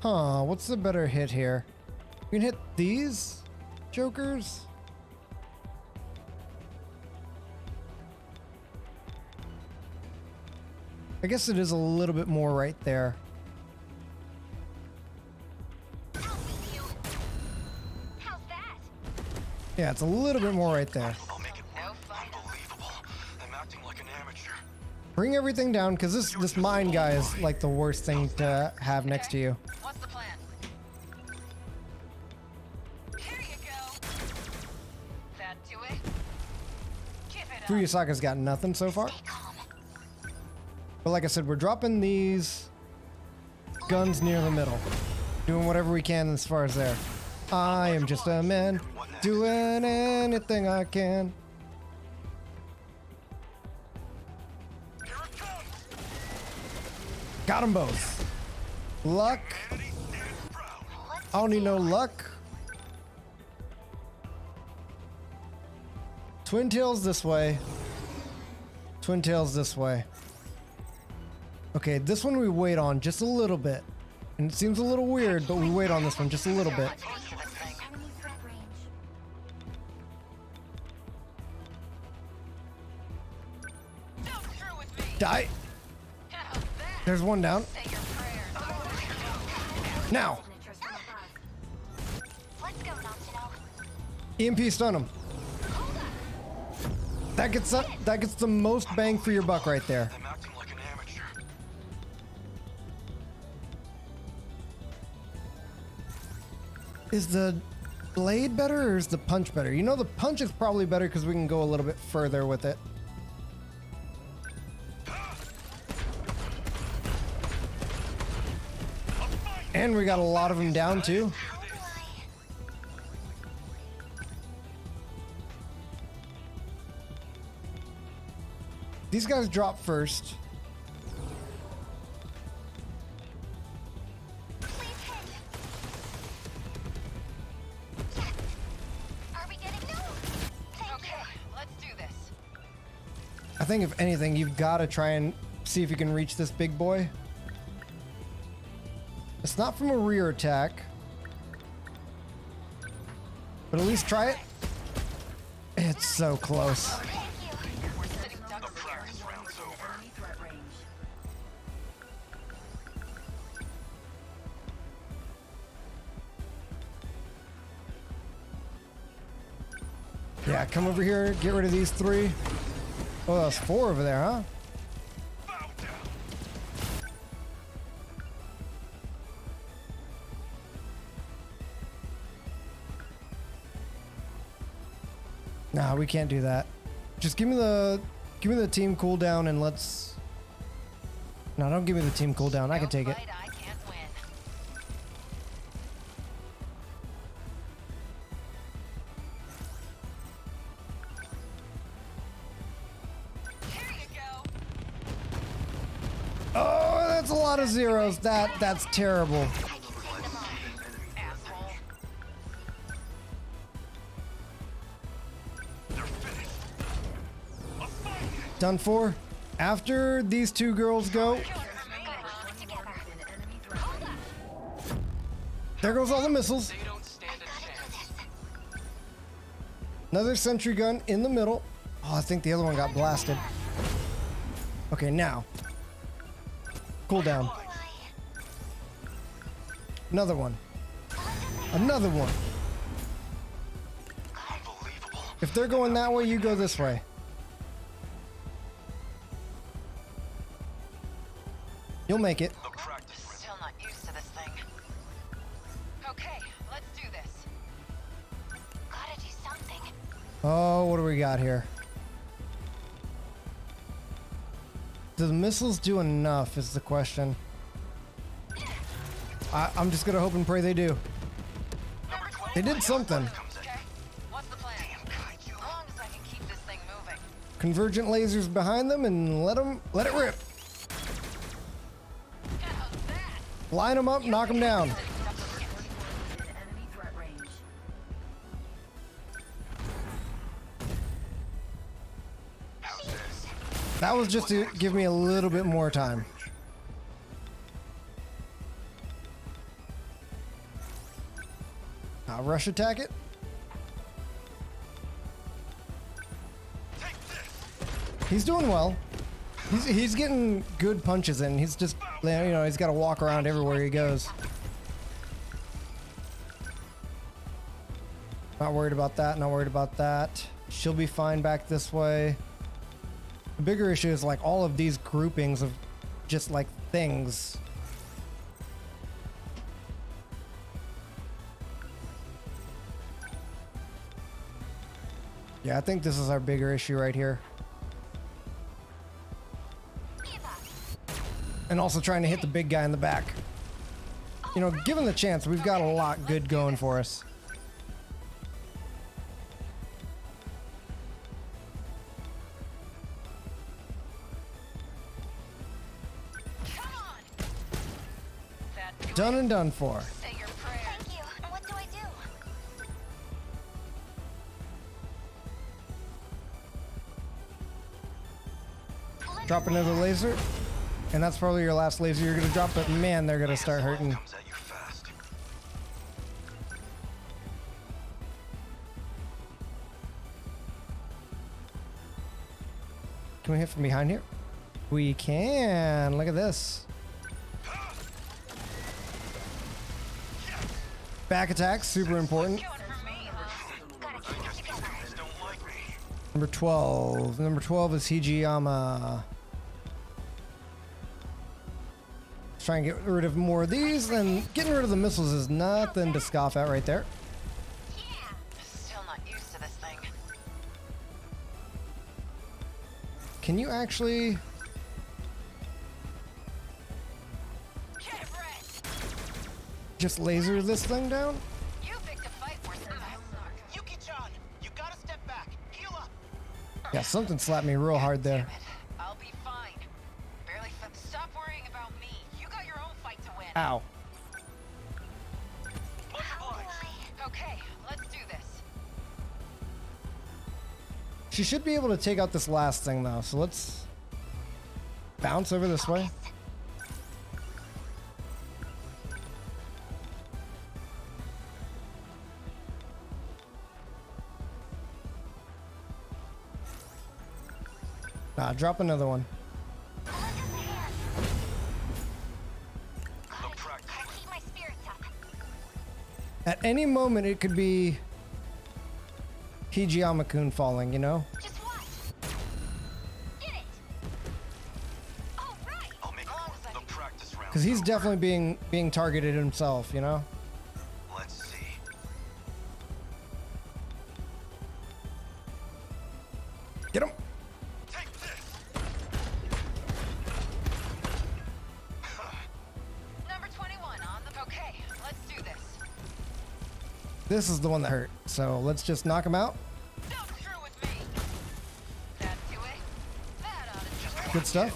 Huh, what's the better hit here? We can hit these jokers? I guess it is a little bit more right there. Out with you. How's that? Yeah, it's a little bit more right there. I'll make it unbelievable. I'm acting like an amateur. Bring everything down, because this mine guy is like the worst thing to have next to you. What's the plan? Here you go. That do it? Give it up. Fuyusaka's got nothing so far. But like I said, we're dropping these guns near the middle. Doing whatever we can as far as there. I am just a man doing anything I can. Got them both. Luck. I don't need no luck. Twin tails this way. Twin tails this way. Okay, this one we wait on just a little bit. And it seems a little weird, but we wait on this one just a little bit. Enemy threat range. Don't screw with me. Die. How's that? There's one down. Say your prayers. Now. Signatures from above. Let's go, National. EMP stun him. That gets the most bang for your buck right there. I'm acting like an amateur. Is the blade better or is the punch better? You know, the punch is probably better because we can go a little bit further with it. And we got a lot of them down too. These guys drop first. Please hit. Yes. Are we getting no? Thank Okay, let's do this. I think if anything, you've got to try and see if you can reach this big boy. It's not from a rear attack. But at least try it. It's so close. you. Thank you. We're sitting ducks here. This round's over. Enemy threat range. Yeah, come over here, get rid of these three. Oh, that's four over there, huh? Bow down. Nah, we can't do that. Just give me the team cooldown and let's. No, don't give me the team cooldown. I can take it. Fight I can't win. Here you go. Oh, that's a lot of zeros. That's terrible. I can save them all. Asshole. Done for. After these two girls go, Together. Enemy threat range. there goes all the missiles. They don't stand a chance. Another sentry gun in the middle. Oh, I think the other one got blasted. Okay, now. Cooldown. Another one. Another one. Unbelievable. If they're going that way, you go this way. You'll make it. The practice run. Still not used to this thing. Okay, let's do this. Gotta do something. Oh, what do we got here? Do the missiles do enough is the question. I'm just gonna hope and pray they do. They did something. Okay, what's the plan? As long as I can keep this thing moving. Convergent lasers behind them and let it rip. How's that? Line them up, knock them down. Enemy threat range. That was just to give me a little bit more time. I'll rush attack it. He's doing well. He's getting good punches in. He's just, you know, he's got to walk around everywhere he goes. Not worried about that, not worried about that. She'll be fine back this way. The bigger issue is like all of these groupings of just like things. Yeah, I think this is our bigger issue right here. And also trying to hit the big guy in the back. You know, given the chance, we've got a lot good going for us. Done and done for. Say your prayers. Thank you. What do I do? Drop another laser. And that's probably your last laser you're gonna drop, but man, they're gonna start hurting. Comes at you fast. Can we hit from behind here? We can. Look at this. Back attack, super important. Number 12. Number 12 is Hijiyama. Let's try and get rid of more of these, and getting rid of the missiles is nothing to scoff at right there. Still not used to this thing. Can you actually... just laser this thing down? You picked a fight worse than that. Yuki-chan, you gotta step back. Heal up. Yeah, something slapped me real hard there. Damn it. I'll be fine. Barely stop worrying about me. You got your own fight to win. Ow. Okay, let's do this. She should be able to take out this last thing though, so let's bounce over this way. Nah, drop another one. Keep my spirits up. At any moment, it could be Hijiyama-kun falling, you know? Just watch. Get it. All right. I'll make the practice round. Because he's definitely being targeted himself, you know? Let's see. Get him! Take this. Number 21 on the... Okay, let's do this. This is the one that hurt, so let's just knock him out. Don't screw with me. That do it? That ought to do it. Good stuff.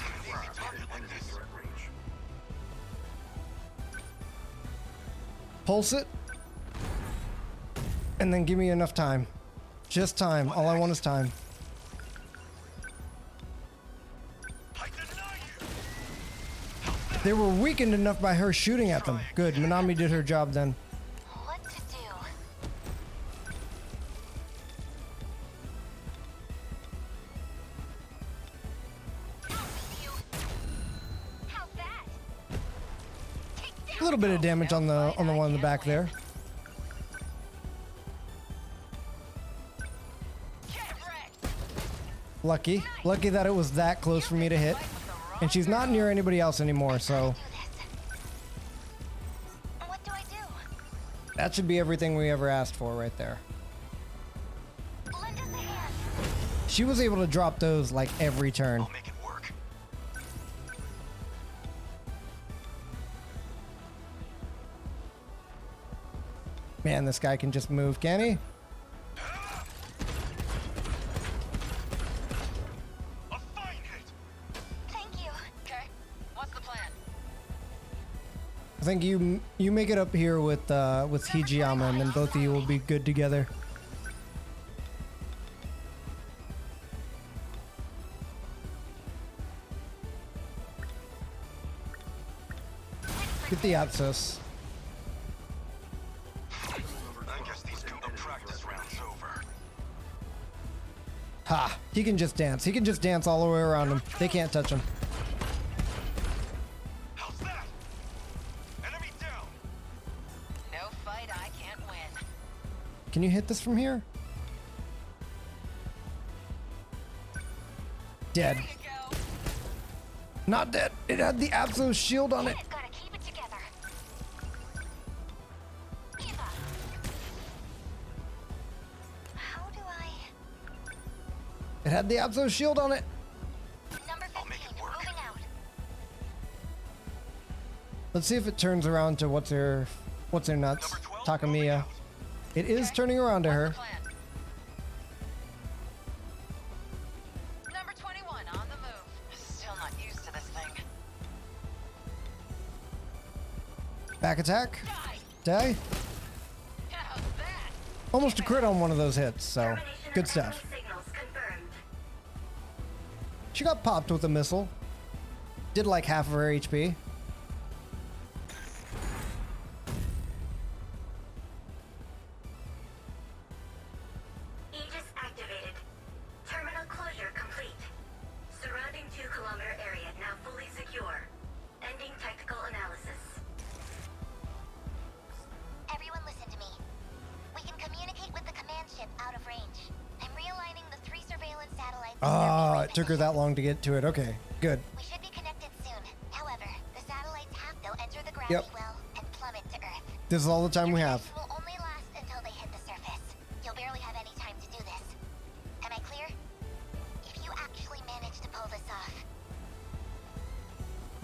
Pulse it. And then give me enough time. Just time. All I want is time. They were weakened enough by her shooting at them. Good. Minami did her job then. What to do? How's that? A little bit of damage on the one in the back there. Lucky that it was that close for me to hit. And she's not near anybody else anymore, so What do I do? that should be everything we ever asked for right there. Lend us a hand. She was able to drop those like every turn. I'll make it work. Man, this guy can just move, can he? A fine hit. Thank you. Okay, what's the plan? I think you make it up here with Hijiyama, and then both of you will be good together. Get the Atlus. I guess these the practice round's over. Ha! He can just dance. He can just dance all the way around him. They can't touch him. How's that? Enemy down. No fight I can't win. Can you hit this from here? Dead. There you go. Not dead. It had the Atlus shield on it. Gotta keep it together. Give up. How do I... It had the Atlus shield on it. Number 15, moving out. Let's see if it turns around to what's her nuts. Takamiya. It is turning around to her. Number 21 on the move. Still not used to this thing. Back attack. Die. How's that? Almost a crit on one of those hits, so good stuff. Signals confirmed. She got popped with a missile. Did like half of her HP. Aegis activated. Terminal closure complete. Surrounding 2-kilometer area now fully secure. Ending technical analysis. Everyone listen to me. We can communicate with the command ship out of range. I'm realigning the 3 surveillance satellites. Ah, it took her that long to get to it. Okay, good. We should be connected soon. However, the satellites have to enter the gravity well and plummet to Earth. This is all the time we have. Will only last until they hit the surface. You'll barely have any time to do this. Am I clear? If you actually manage to pull this off,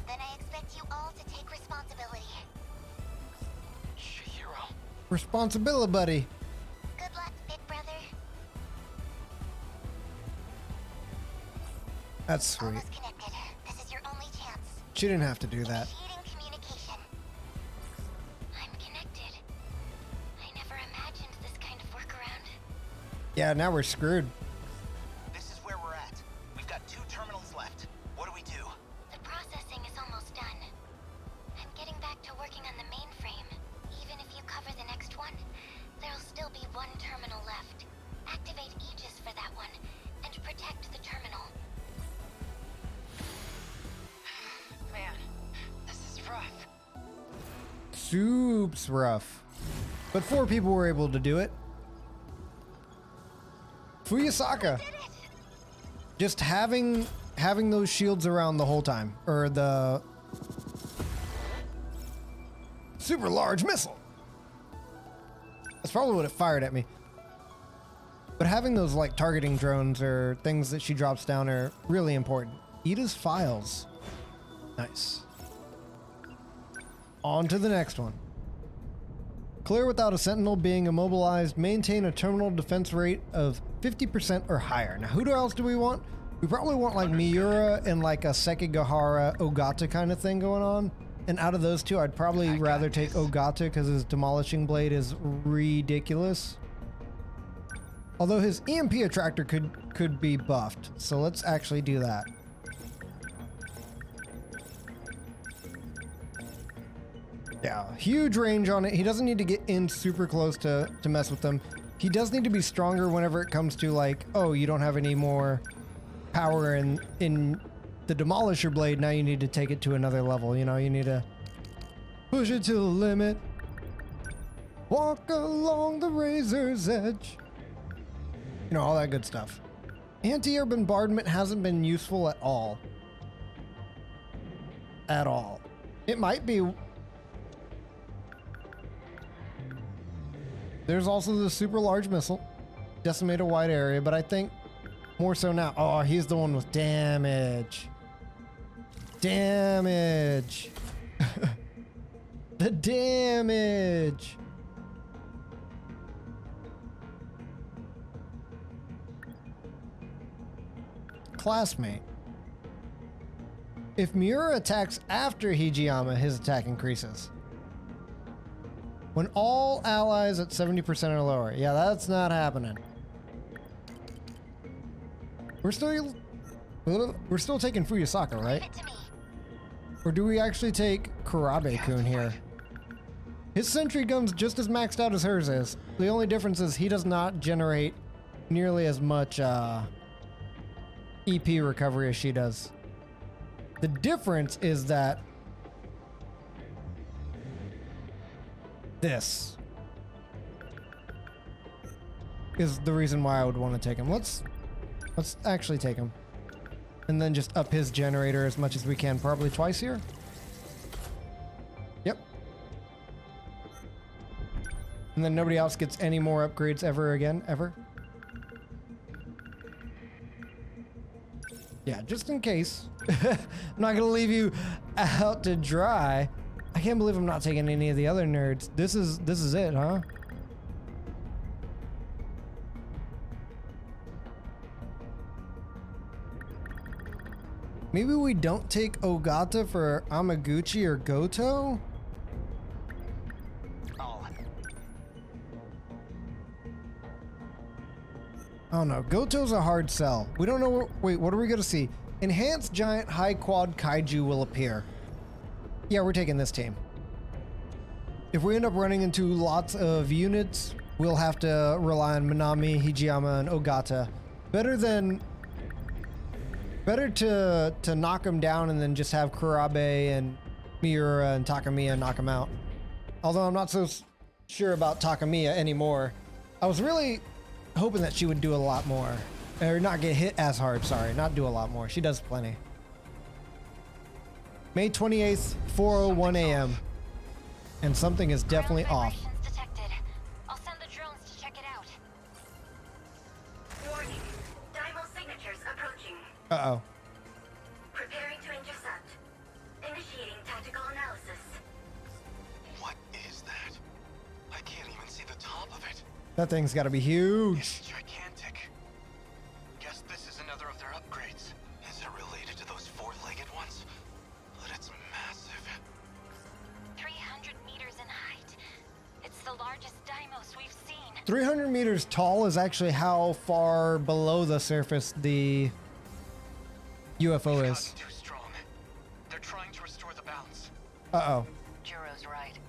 then I expect you all to take responsibility. Chihiro. Responsibility, buddy. Good luck, big brother. That's sweet. Almost connected. This is your only chance. She didn't have to do that. Initiating communication. I'm connected. I never imagined this kind of workaround. Yeah, now we're screwed. This is where we're at. We've got 2 terminals left. What do we do? The processing is almost done. I'm getting back to working on the mainframe. Even if you cover the next one, there'll still be 1 terminal left. Activate Aegis for that one, and protect the terminal. Man, this is rough. Soup's rough. But 4 people were able to do it. Fuyasaka. Just having those shields around the whole time. Or the super large missile. That's probably what it fired at me. But having those like targeting drones or things that she drops down are really important. Ida's files. Nice. On to the next one. Clear without a sentinel being immobilized. Maintain a terminal defense rate of 50% or higher. Now, who else do we want? We probably want like Miura and like a Sekigahara Ogata kind of thing going on. And out of those 2, I'd probably rather take Ogata because his demolishing blade is ridiculous. Although his EMP attractor could be buffed. So let's actually do that. Yeah, huge range on it. He doesn't need to get in super close to mess with them. He does need to be stronger whenever it comes to like, oh, you don't have any more power in the Demolisher blade. Now you need to take it to another level. You know, you need to push it to the limit. Walk along the razor's edge. You know, all that good stuff. Anti-air bombardment hasn't been useful at all. At all. It might be. There's also the super large missile. Decimate a wide area, but I think more so now. Oh, he's the one with damage. Damage. The damage. Classmate. If Miura attacks after Hijiyama, his attack increases. When all allies at 70% or lower. Yeah, that's not happening. We're still taking Fuyasaka, right? Or do we actually take Kurabe-kun here? His sentry gun's just as maxed out as hers is. The only difference is he does not generate nearly as much EP recovery as she does. The difference is that is the reason why I would want to take him. Let's actually take him. And then just up his generator as much as we can, probably twice here. Yep. And then nobody else gets any more upgrades ever again, ever. Yeah, just in case. I'm not gonna leave you out to dry. I can't believe I'm not taking any of the other nerds. This is it, huh? Maybe we don't take Ogata for Amaguchi or Goto? Oh no, Goto's a hard sell. We don't know. Wait, what are we gonna see? Enhanced giant high quad kaiju will appear. Yeah, we're taking this team. If we end up running into lots of units, we'll have to rely on Minami, Hijiyama, and Ogata. Better to knock them down and then just have Kurabe and Miura and Takamiya knock them out. Although I'm not so sure about Takamiya anymore. I was really hoping that she would do a lot more. Or not get hit as hard, sorry. Not do a lot more. She does plenty. May 28th, 4:01 a.m. And something is definitely off. Vibrations detected. I'll send the drones to check it out. Warning. Dymo signatures approaching. Uh-oh. Preparing to intercept. Initiating tactical analysis. What is that? I can't even see the top of it. That thing's gotta be huge. It's gigantic. Guess this is another of their upgrades. Is it related to those four-legged ones? But it's massive. 300 meters in height. It's the largest Deimos we've seen. 300 meters tall is actually how far below the surface the UFO They've is. gotten too strong. They're trying to restore the balance. Uh-oh. Juro's right.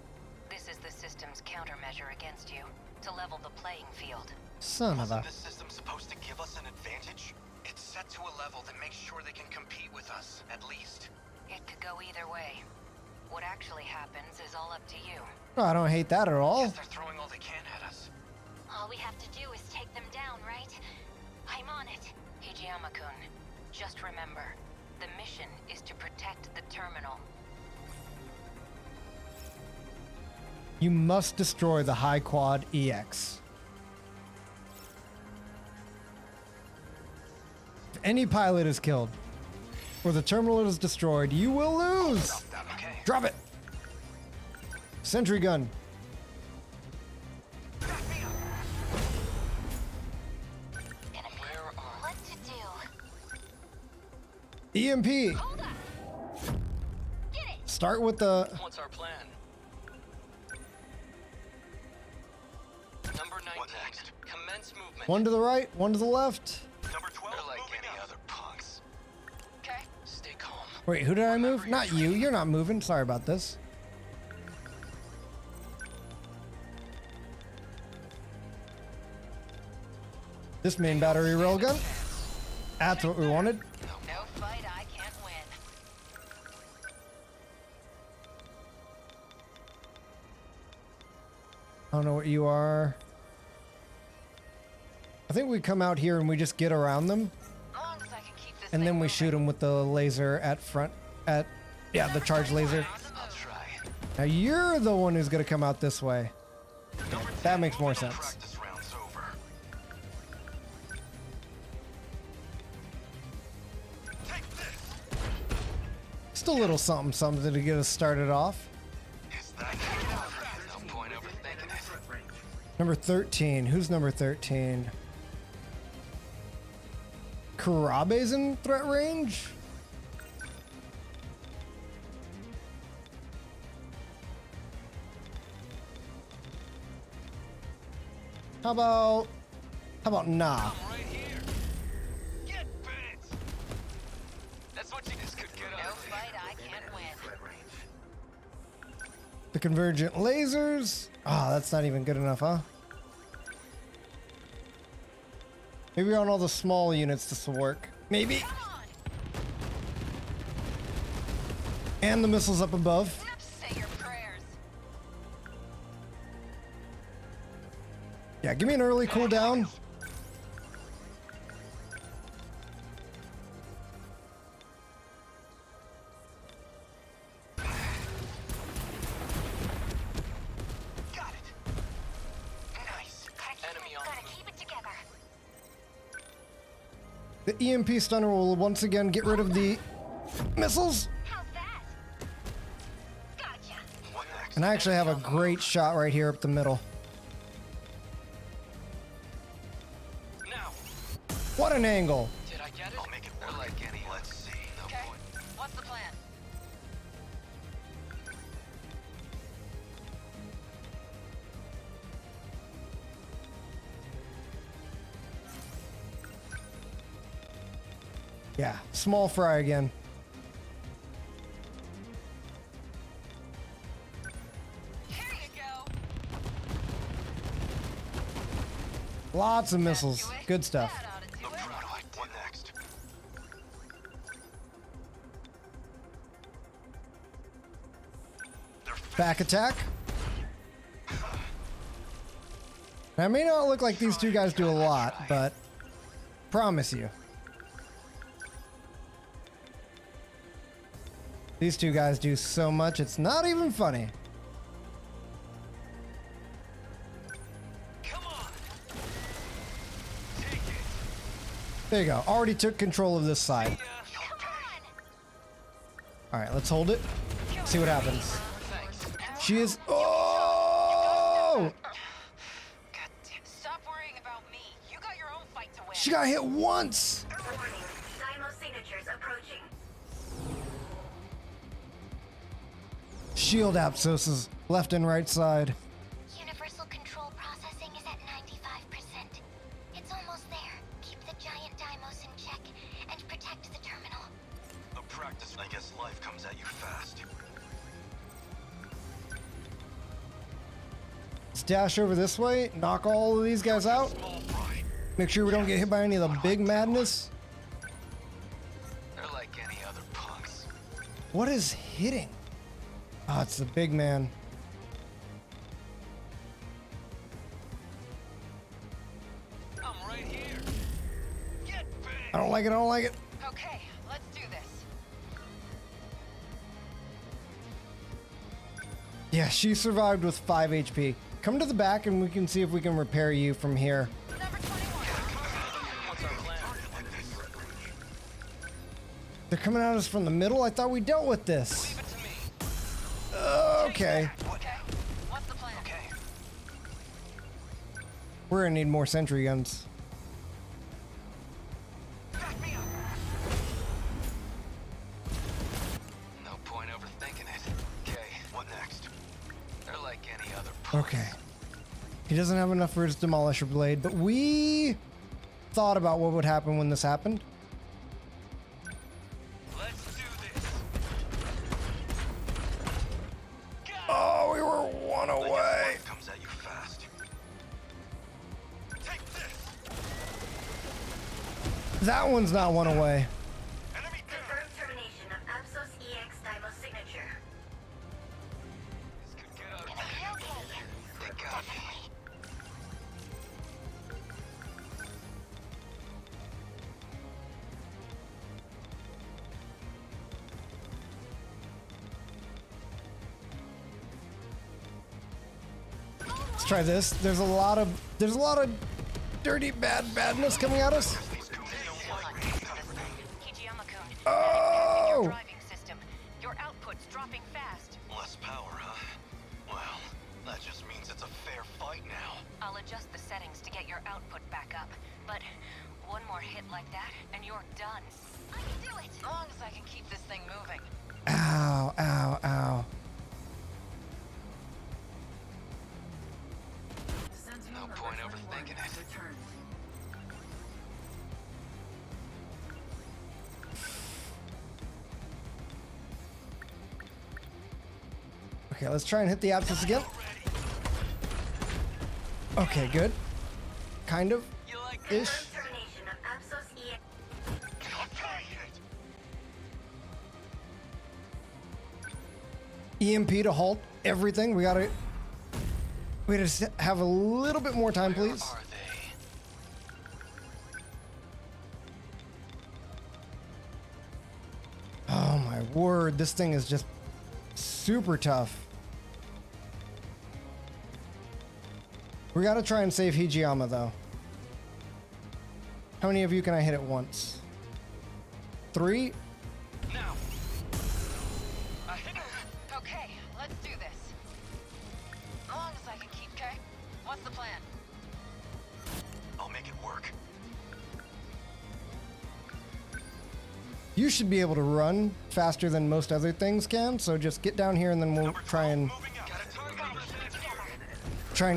This is the system's countermeasure against you, to level the playing field. Son of a... Wasn't this system supposed to give us an advantage? It's set to a level that makes sure they can compete with us, at least. It could go either way. What actually happens is all up to you. Oh, I don't hate that at all. Guess they're throwing all they can at us. All we have to do is take them down, right? I'm on it. Hijiyama-kun, just remember, the mission is to protect the terminal. You must destroy the High Quad EX. If any pilot is killed, or the terminal is destroyed, you will lose! Okay. Drop it! Sentry gun. Where are... What to do? EMP! Hold up! Get it! Start with the... What's our plan? Number 19. What next? Commence movement. One to the right, one to the left. Number 12. They're like any other punks. Okay. Stay calm. Wait, who did I move? Not you. You're not moving. Sorry about this. This main battery railgun. That's what we wanted. No fight I can't win. I don't know what you are. I think we come out here and we just get around them, As long as I can keep this and thing then we moving. shoot them with the laser at front. Yeah, the charge laser. I'll try. Now you're the one who's gonna come out this way. That makes more sense. Practice round's over. Take this. Just a little something, something to get us started off. Is that no point overthinking it? Number 13. Who's number 13? Kurabe's in threat range? How about nah? I'm right here. Get bent. That's what you just could get No out. fight I can't win. The convergent lasers? Ah, that's not even good enough, huh? Maybe on all the small units this will work. Maybe. And the missiles up above. Say your prayers. Yeah, give me an early cooldown. Got it. Nice. Gotta keep it together. The EMP stunner will once again get rid of the missiles. How's that? Gotcha. What next? And I actually have a great shot right here up the middle. Now. What an angle. Did I get it? I'll make it work like any. Let's see. No Okay. point. What's the plan? Yeah, small fry again. Here you go. Lots of missiles. Good stuff. That ought to do No it. problem. What next? Back attack. Now, it may not look like these two guys do a lot, but promise you. These two guys do so much, it's not even funny. Come on. Take it. There you go. Already took control of this side. Yeah. All right, let's hold it. See what happens. Thanks. She is. Oh! God damn. Stop worrying about me. You got your own fight to win. She got hit once. Warning. Dymo signatures approaching. Shield abscesses left and right side. Universal control processing is at 95%. It's almost there. Keep the giant Dymos in check and protect the terminal. A practice, I guess life comes at you fast. Let's dash over this way. Knock all of these guys out. Small fry. Make sure we don't get hit by any of the big madness. They're like any other punks. What is hitting? Oh, it's the big man. I'm right here. Get big. I don't like it. I don't like it. Okay, let's do this. Yeah, she survived with 5 HP. Come to the back and we can see if we can repair you from here. Number 21. What's our plan? They're coming at us from the middle. I thought we dealt with this. Leave it to me. Okay. Okay. What's the plan? Okay. We're gonna need more sentry guns. Back me up. No point overthinking it. Okay, what next? They're like any other punks. Okay. He doesn't have enough for his demolisher blade, but we thought about what would happen when this happened. Let's do this. Oh, we were one away. Life comes at you fast. Take this. That one's not one away. Enemy down. Confirmed termination of Apsos EX Dymo signature. This could get out of Gonna be okay. They got me. Let's try this. There's a lot of dirty badness coming at us. Hijiyama-kun, Oh! your driving system. Your output's dropping fast. Less power, huh? Well, that just means it's a fair fight now. I'll adjust the settings to get your output back up. But one more hit like that, and you're done. I can do it. As long as I can keep this thing moving. Ow, ow, ow. No point overthinking it. Okay, let's try and hit the abscess again. Okay, good. Kind of. You like Ish. Termination of Apsos EX. Okay. EMP to halt everything. We gotta We just have a little bit more time, please. Where are they? Oh my word, this thing is just super tough. We gotta try and save Hijiyama though. How many of you can I hit at once? 3? Now. Okay, let's do this. As long as I can keep, okay? What's the plan? I'll make it work. You should be able to run faster than most other things can, so just get down here and then we'll try and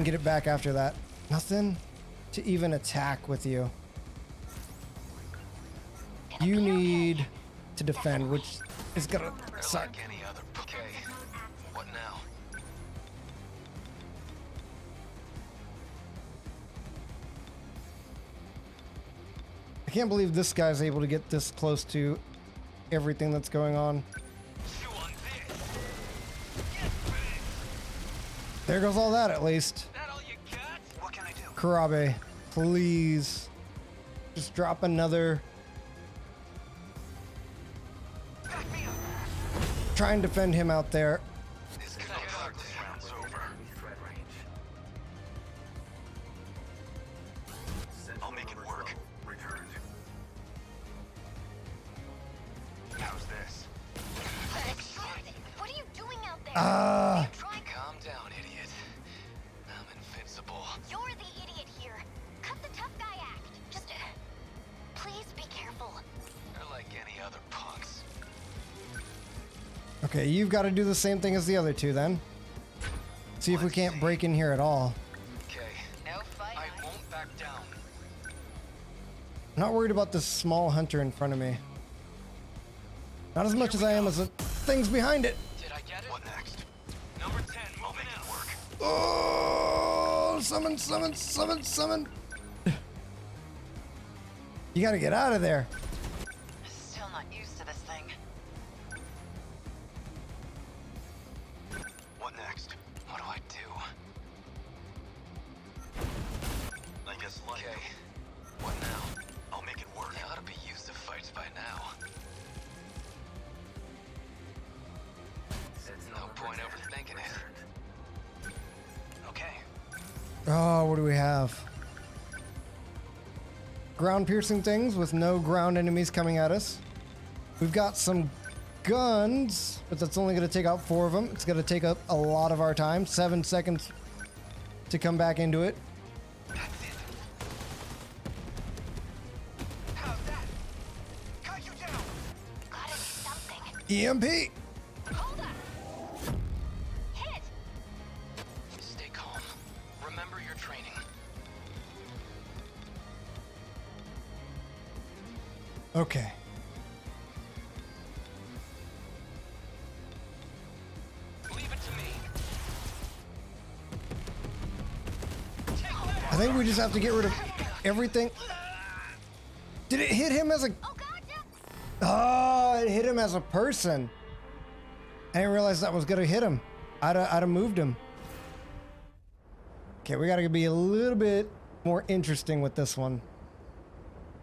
get it back after that. Nothing to even attack with you. You need to defend, which is gonna suck. Like any other. Okay. What now? I can't believe this guy's able to get this close to everything that's going on. Chew on this. There goes all that, at least. That all you got? What can I do? Kurabe, please. Just drop another. Back me up. Try and defend him out there. This round's over. I'll make it work. Returned. How's this? What are you doing out there? Try. Calm down, idiot. I'm invincible. You're the idiot here. Cut the tough guy act. Just, please be careful. They're like any other punks. Okay, you've got to do the same thing as the other two then. See if we can't break in here at all. Okay. No fight. I won't back down. I'm not worried about this small hunter in front of me. Not as much as I am as the things behind it. Did I get it? What next? Number 10, I'll moving make out. it work. Oh, summon, summon, summon, summon. You got to get out of there. Still not used to this thing. What next? What do I do? I guess like. Okay. What now? I'll make it work. They ought to be used to fights by now. No point overthinking it. Okay. Oh, what do we have? Ground piercing things with no ground enemies coming at us. We've got some guns, but that's only going to take out 4 of them. It's going to take up a lot of our time. 7 seconds to come back into it. That's it. How's that? Cut you down. Gotta do something. EMP! Hold up. Hit. Stay calm. Remember your training. Okay. Leave it to me. I think we just have to get rid of everything. Did it hit him as a... Oh god, no. Oh, it hit him as a person. I didn't realize that was going to hit him. I'd have moved him. Okay, we got to be a little bit more interesting with this one.